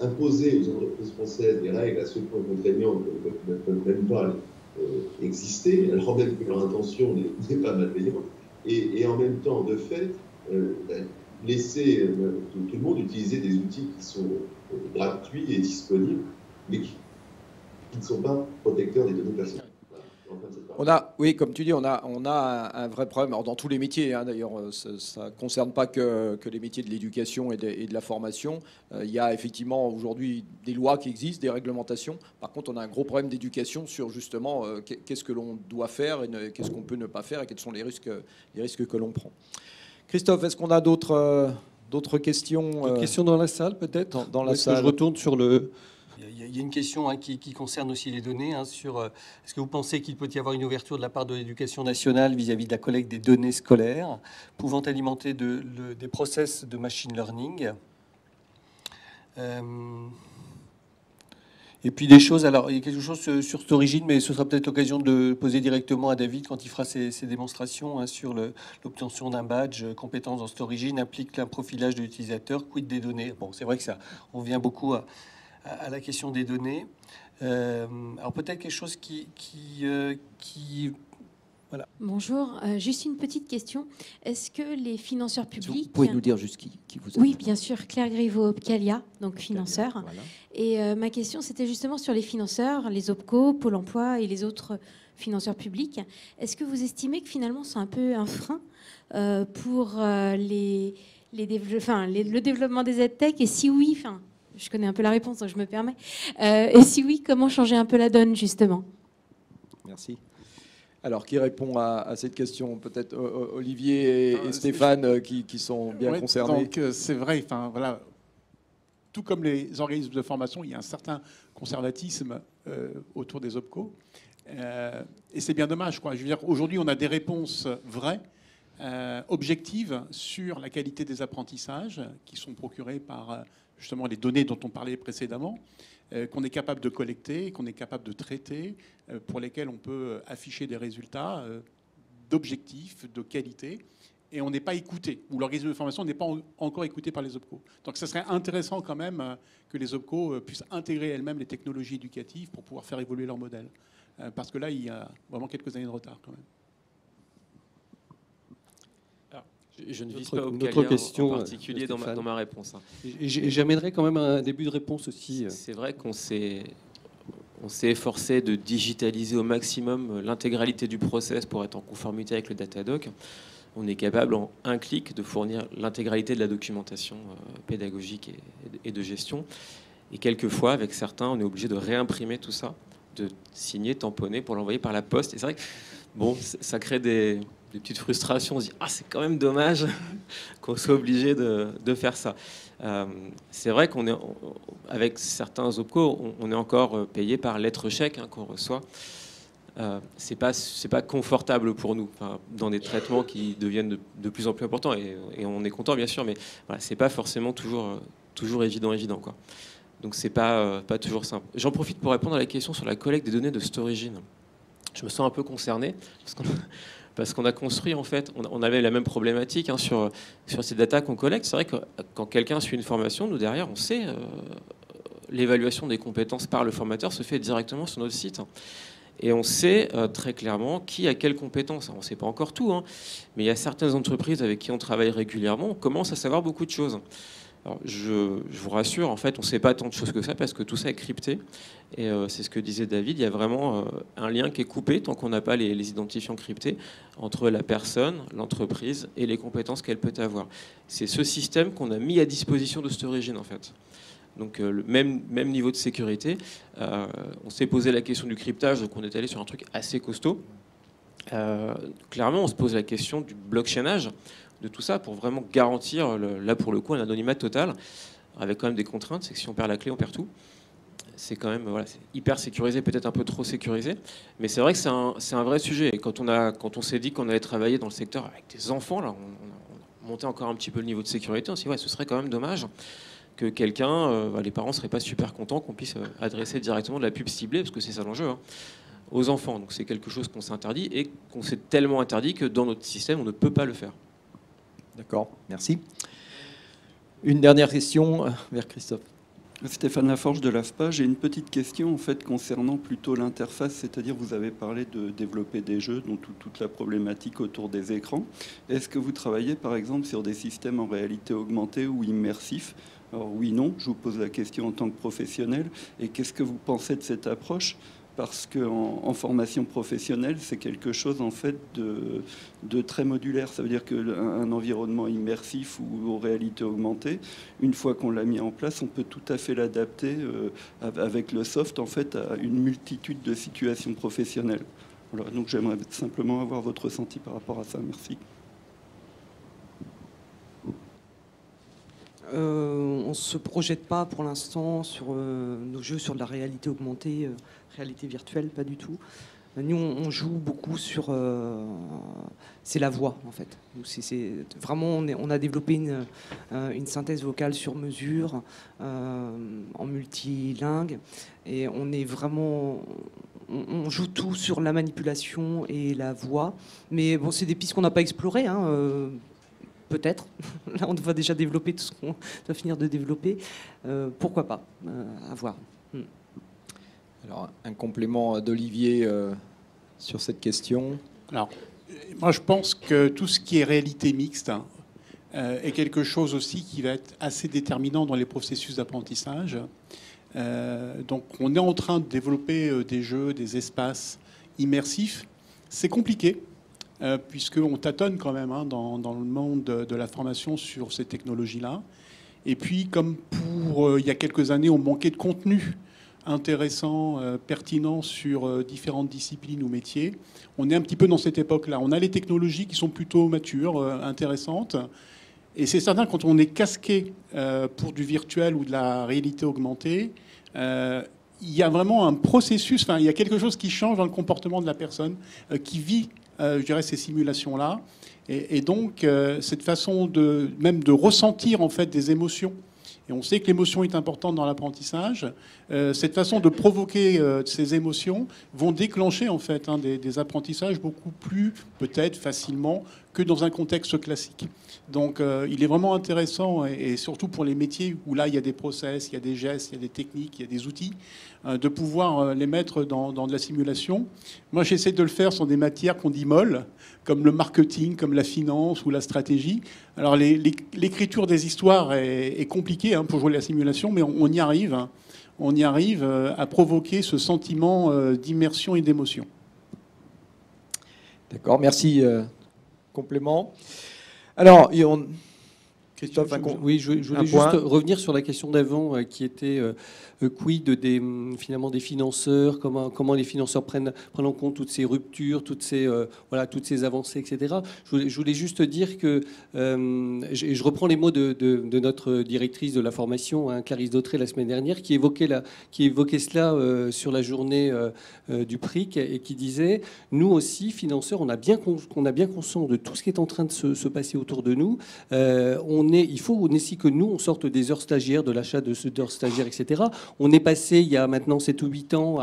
imposer aux entreprises françaises des règles à ce point contraignantes qu'elles ne peuvent même pas exister, alors même que leur intention n'est pas malveillante, et en même temps, de fait, laisser tout le monde utiliser des outils qui sont gratuits et disponibles, mais qui ne sont pas protecteurs des données personnelles. Oui, comme tu dis, on a un vrai problème. Alors, dans tous les métiers, hein, d'ailleurs, ça ne concerne pas que les métiers de l'éducation et de la formation. Il y a effectivement aujourd'hui des lois qui existent, des réglementations. Par contre, on a un gros problème d'éducation sur justement qu'est-ce que l'on doit faire et qu'est-ce qu'on peut ne pas faire et quels sont les risques que l'on prend. Christophe, est-ce qu'on a d'autres questions D'autres questions dans la salle, peut-être dans la salle. Je retourne sur le... Il y a une question qui concerne aussi les données. Sur est-ce que vous pensez qu'il peut y avoir une ouverture de la part de l'éducation nationale vis-à-vis de la collecte des données scolaires, pouvant alimenter des process de machine learning et puis des choses. Alors, il y a quelque chose sur Storigine, mais ce sera peut-être l'occasion de poser directement à David quand il fera ses démonstrations sur l'obtention d'un badge compétence dans Storigine implique un profilage de l'utilisateur, quid des données. Bon, c'est vrai que ça, on vient beaucoup à la question des données. Alors peut-être quelque chose qui voilà. Bonjour, juste une petite question. Est-ce que les financeurs publics... Vous pouvez nous dire juste qui vous êtes? Oui, bien sûr, Claire Griveau-Opcalia, donc financeur. Voilà. Et ma question, c'était justement sur les financeurs, les OPCO, Pôle emploi et les autres financeurs publics. Est-ce que vous estimez que finalement c'est un peu un frein pour le développement des EdTech? Et si oui, je connais un peu la réponse, donc je me permets. Et si oui, comment changer un peu la donne, justement? Merci. Alors, qui répond à cette question? Peut-être Olivier et Stéphane qui sont bien concernés. Donc, c'est vrai, voilà. Tout comme les organismes de formation, il y a un certain conservatisme autour des OPCO. Et c'est bien dommage, quoi. Je veux dire, aujourd'hui, on a des réponses vraies, objectives sur la qualité des apprentissages qui sont procurés par... justement les données dont on parlait précédemment, qu'on est capable de collecter, qu'on est capable de traiter, pour lesquels on peut afficher des résultats d'objectifs, de qualité, et on n'est pas écouté, ou l'organisme de formation n'est pas encore écouté par les OPCO. Donc ça serait intéressant quand même que les OPCO puissent intégrer elles-mêmes les technologies éducatives pour pouvoir faire évoluer leur modèle. Parce que là, il y a vraiment quelques années de retard quand même. Je ne vise pas au question en particulier dans ma réponse. J'amènerai quand même un début de réponse aussi. C'est vrai qu'on s'est efforcé de digitaliser au maximum l'intégralité du process pour être en conformité avec le Datadoc. On est capable en un clic de fournir l'intégralité de la documentation pédagogique et de gestion. Et quelquefois, avec certains, on est obligé de réimprimer tout ça, de signer, tamponner pour l'envoyer par la poste. Et c'est vrai que bon, ça crée des petites frustrations. On se dit « Ah, c'est quand même dommage qu'on soit obligé de faire ça ». C'est vrai qu'on est, avec certains OPCO, on est encore payé par lettre chèque qu'on reçoit. C'est pas confortable pour nous, dans des traitements qui deviennent de plus en plus importants. Et on est content, bien sûr, mais voilà, c'est pas forcément toujours évident, quoi. Donc c'est pas toujours simple. J'en profite pour répondre à la question sur la collecte des données de Storigine. Je me sens un peu concerné parce qu'on a construit, en fait, on avait la même problématique sur ces datas qu'on collecte. C'est vrai que quand quelqu'un suit une formation, nous derrière, on sait l'évaluation des compétences par le formateur se fait directement sur notre site. Et on sait très clairement qui a quelles compétences. On ne sait pas encore tout, mais il y a certaines entreprises avec qui on travaille régulièrement, on commence à savoir beaucoup de choses. Alors, je vous rassure, en fait, on ne sait pas tant de choses que ça parce que tout ça est crypté. Et c'est ce que disait David, il y a vraiment un lien qui est coupé tant qu'on n'a pas les identifiants cryptés entre la personne, l'entreprise et les compétences qu'elle peut avoir. C'est ce système qu'on a mis à disposition de Storigine, en fait. Donc le même niveau de sécurité. On s'est posé la question du cryptage, donc on est allé sur un truc assez costaud. Clairement, on se pose la question du blockchainage, de tout ça, pour vraiment garantir, là pour le coup, un anonymat total, avec quand même des contraintes. C'est que si on perd la clé, on perd tout. C'est quand même c'est hyper sécurisé, peut-être un peu trop sécurisé. Mais c'est vrai que c'est un vrai sujet. Et quand on s'est dit qu'on allait travailler dans le secteur avec des enfants, là, on montait encore un petit peu le niveau de sécurité. On s'est dit, ce serait quand même dommage que quelqu'un, les parents ne seraient pas super contents qu'on puisse adresser directement de la pub ciblée, parce que c'est ça l'enjeu, aux enfants. Donc c'est quelque chose qu'on s'interdit et qu'on s'est tellement interdit que dans notre système, on ne peut pas le faire. D'accord, merci. Une dernière question vers Christophe. Stéphane Laforge de l'AFPA. J'ai une petite question en fait concernant plutôt l'interface, c'est-à-dire vous avez parlé de développer des jeux, dont toute la problématique autour des écrans. Est-ce que vous travaillez par exemple sur des systèmes en réalité augmentée ou immersifs? Alors oui, non, je vous pose la question en tant que professionnel. Et qu'est-ce que vous pensez de cette approche? Parce qu'en formation professionnelle, c'est quelque chose en fait de très modulaire. Ça veut dire qu'un environnement immersif ou aux réalités augmentées, une fois qu'on l'a mis en place, on peut tout à fait l'adapter avec le soft en fait à une multitude de situations professionnelles. Voilà, donc j'aimerais simplement avoir votre ressenti par rapport à ça. Merci. On ne se projette pas pour l'instant sur nos jeux sur de la réalité augmentée, réalité virtuelle, pas du tout. Nous, on joue beaucoup sur... c'est la voix, en fait. Vraiment, on a développé une synthèse vocale sur mesure, en multilingue, et on est vraiment... On joue tout sur la manipulation et la voix, mais bon, c'est des pistes qu'on n'a pas explorées, hein, peut-être. Là, on va déjà développer tout ce qu'on doit finir de développer. Pourquoi pas? À voir. Alors, un complément d'Olivier sur cette question. Alors, moi, je pense que tout ce qui est réalité mixte est quelque chose aussi qui va être assez déterminant dans les processus d'apprentissage. Donc, on est en train de développer des jeux, des espaces immersifs. C'est compliqué. Puisqu'on tâtonne quand même dans le monde de la formation sur ces technologies-là. Et puis, comme il y a quelques années, on manquait de contenu intéressant, pertinent sur différentes disciplines ou métiers, on est un petit peu dans cette époque-là. On a les technologies qui sont plutôt matures, intéressantes. Et c'est certain, quand on est casqué pour du virtuel ou de la réalité augmentée, il y a vraiment un processus, il y a quelque chose qui change dans le comportement de la personne qui vit je dirais, ces simulations-là. Et donc, cette façon même de ressentir en fait des émotions, et on sait que l'émotion est importante dans l'apprentissage, cette façon de provoquer ces émotions vont déclencher en fait des apprentissages beaucoup plus peut-être facilement que dans un contexte classique. Donc il est vraiment intéressant, et surtout pour les métiers où là il y a des process, il y a des gestes, il y a des techniques, il y a des outils, de pouvoir les mettre dans de la simulation. Moi j'essaie de le faire sur des matières qu'on dit molles, comme le marketing, comme la finance ou la stratégie. Alors l'écriture des histoires est compliquée pour jouer la simulation, mais on y arrive. On y arrive à provoquer ce sentiment d'immersion et d'émotion. D'accord, merci. Complément. Alors, Christophe, oui, je voulais juste revenir sur la question d'avant, qui était quid finalement des financeurs, comment les financeurs prennent en compte toutes ces ruptures, toutes ces avancées, etc. Je voulais juste dire que, je reprends les mots de notre directrice de la formation, Clarisse Dautré, la semaine dernière, qui évoquait cela sur la journée du PRIC, et qui disait, nous aussi, financeurs, on a bien conscience de tout ce qui est en train de se passer autour de nous. Il faut aussi que nous, on sorte des heures stagiaires, de l'achat d'heures stagiaires, etc. On est passé, il y a maintenant 7 ou 8 ans,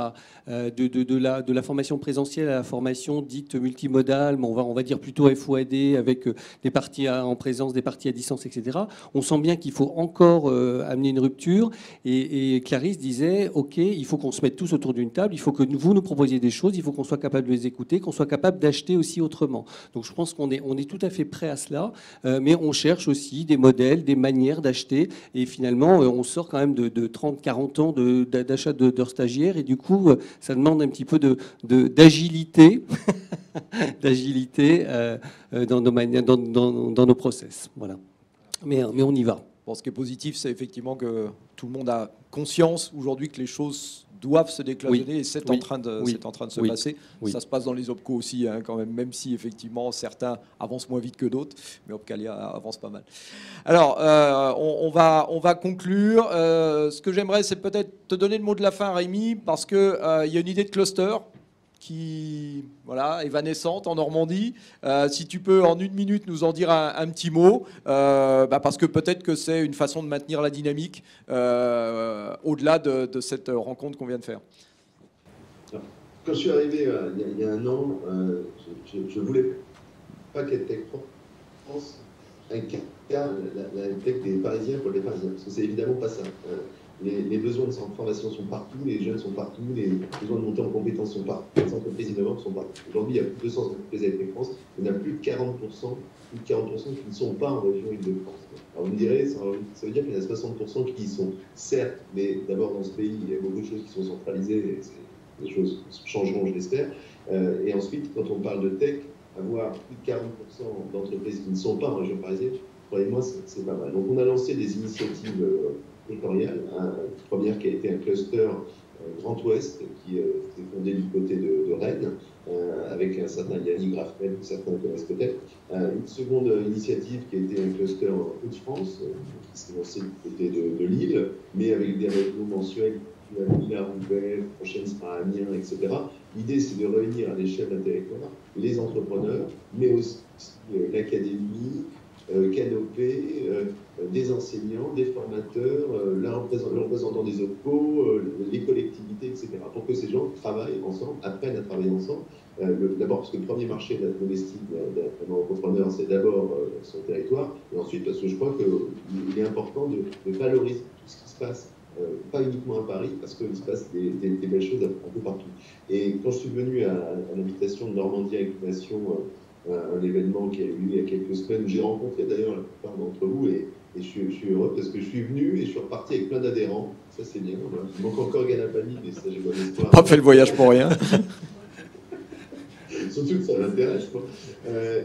de la formation présentielle à la formation dite multimodale, mais on va dire plutôt FOAD, avec des parties en présence, des parties à distance, etc. On sent bien qu'il faut encore amener une rupture. Et Clarisse disait, OK, il faut qu'on se mette tous autour d'une table, il faut que vous nous proposiez des choses, il faut qu'on soit capable de les écouter, qu'on soit capable d'acheter aussi autrement. Donc je pense qu'on est tout à fait prêt à cela, mais on cherche aussi des modèles, des manières d'acheter, et finalement on sort quand même de 30-40 ans d'achat d'heures stagiaires, et du coup ça demande un petit peu d'agilité dans nos process. Voilà. Mais on y va. Bon, ce qui est positif, c'est effectivement que tout le monde a conscience aujourd'hui que les choses doivent se décloisonner, et c'est en train de se passer. Ça se passe dans les OPCO aussi, quand même si effectivement certains avancent moins vite que d'autres, mais Opcalia avance pas mal. Alors, on va conclure. Ce que j'aimerais, c'est peut-être te donner le mot de la fin, Rémi, parce qu'il y a une idée de cluster qui est naissante en Normandie. Si tu peux en 1 minute nous en dire un petit mot, parce que peut-être que c'est une façon de maintenir la dynamique au-delà de cette rencontre qu'on vient de faire. Quand je suis arrivé il y a 1 an, je ne voulais pas qu'EdTech France incarne la tech des Parisiens pour les Parisiens, parce que c'est évidemment pas ça. les besoins de formation sont partout, les jeunes sont partout, les besoins de monter en compétences sont partout, les entreprises innovantes sont partout. Aujourd'hui, il y a plus de 200 entreprises avec France, il y en a plus de 40% qui ne sont pas en région Île-de-France. Alors vous me direz, ça veut dire qu'il y en a 60% qui y sont, certes, mais d'abord dans ce pays, il y a beaucoup de choses qui sont centralisées, et les choses changeront, je l'espère. Et ensuite, quand on parle de tech, avoir plus de 40% d'entreprises qui ne sont pas en région parisienne, croyez-moi, c'est pas mal. Donc on a lancé des initiatives territoriales. Une première qui a été un cluster Grand Ouest qui s'est fondé du côté de Rennes, avec un certain Yannick Graffel, que certains connaissent peut-être. Une seconde initiative qui a été un cluster Hauts-de-France, qui s'est lancé du côté de Lille, mais avec des réunions mensuelles. Lille à Roubaix, la prochaine sera à Amiens, etc. L'idée, c'est de réunir à l'échelle d'un territoire les entrepreneurs, mais aussi l'académie, Canopé, des enseignants, des formateurs, le représentant des OPCO, les collectivités, etc. Pour que ces gens travaillent ensemble, apprennent à travailler ensemble. D'abord parce que le premier marché domestique d'un entrepreneur, c'est d'abord son territoire, et ensuite parce que je crois qu'il est important de valoriser tout ce qui se passe. Pas uniquement à Paris, parce qu'il se passe des belles choses un peu partout. Et quand je suis venu à l'invitation de Normandie Incubation, un événement qui a eu lieu il y a quelques semaines, où j'ai rencontré d'ailleurs la plupart d'entre vous, et je suis heureux parce que je suis venu et je suis reparti avec plein d'adhérents. Ça, c'est bien. Il manque encore Ganapani, mais ça, j'ai bon espoir. Pas fait le voyage pour rien. Surtout que ça m'intéresse.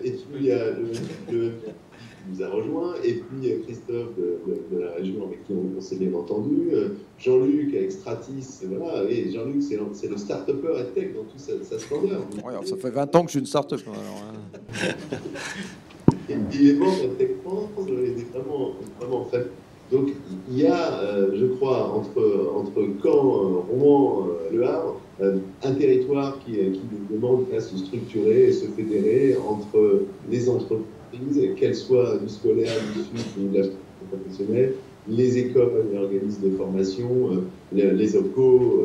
Et puis, il y a le qui nous a rejoint, et puis Christophe de la région avec qui on s'est bien entendu, Jean-Luc avec Stratis, voilà, et Jean-Luc c'est le start-upper et tech dans toute sa splendeur. Ouais, ça fait 20 ans que je suis une start-up. Il est membre de Tech France, il est vraiment fait. Donc il y a, je crois, entre Caen, Rouen, Le Havre, un territoire qui nous demande à se structurer et se fédérer entre les entreprises, qu'elles soient du scolaire, du sud ou de la professionnelle, les écoles, les organismes de formation, les OPCO,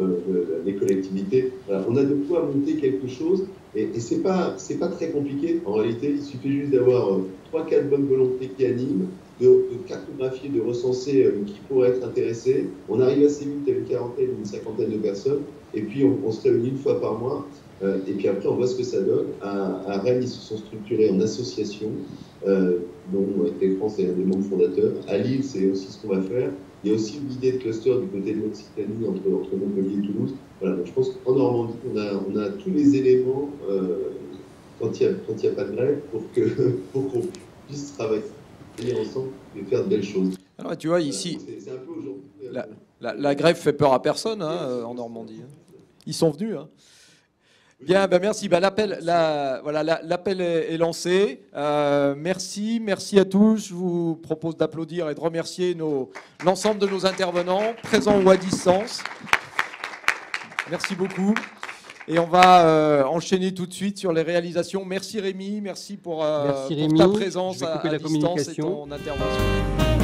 les collectivités. Voilà, on a de quoi monter quelque chose, et c'est pas très compliqué. En réalité, il suffit juste d'avoir 3-4 bonnes volontés qui animent, de cartographier, de recenser qui pourrait être intéressé. On arrive assez vite à une quarantaine, une cinquantaine de personnes, et puis on se réunit une fois par mois. Et puis après, on voit ce que ça donne. À Rennes, ils se sont structurés en association, dont Tech France est un des membres fondateurs. À Lille, c'est aussi ce qu'on va faire. Il y a aussi une idée de cluster du côté de l'Occitanie, entre Montpellier et Toulouse. Voilà, donc je pense qu'en Normandie, on a tous les éléments, quand il n'y a pas de grève, pour qu'on puisse travailler ensemble et faire de belles choses. Alors, tu vois, ici, c'est un peu aujourd'hui. La grève fait peur à personne en Normandie. Ils sont venus. Bien, ben merci. Ben l'appel est lancé. Merci à tous. Je vous propose d'applaudir et de remercier l'ensemble de nos intervenants, présents ou à distance. Merci beaucoup. Et on va enchaîner tout de suite sur les réalisations. Merci Rémi, merci pour ta présence à distance et ton intervention.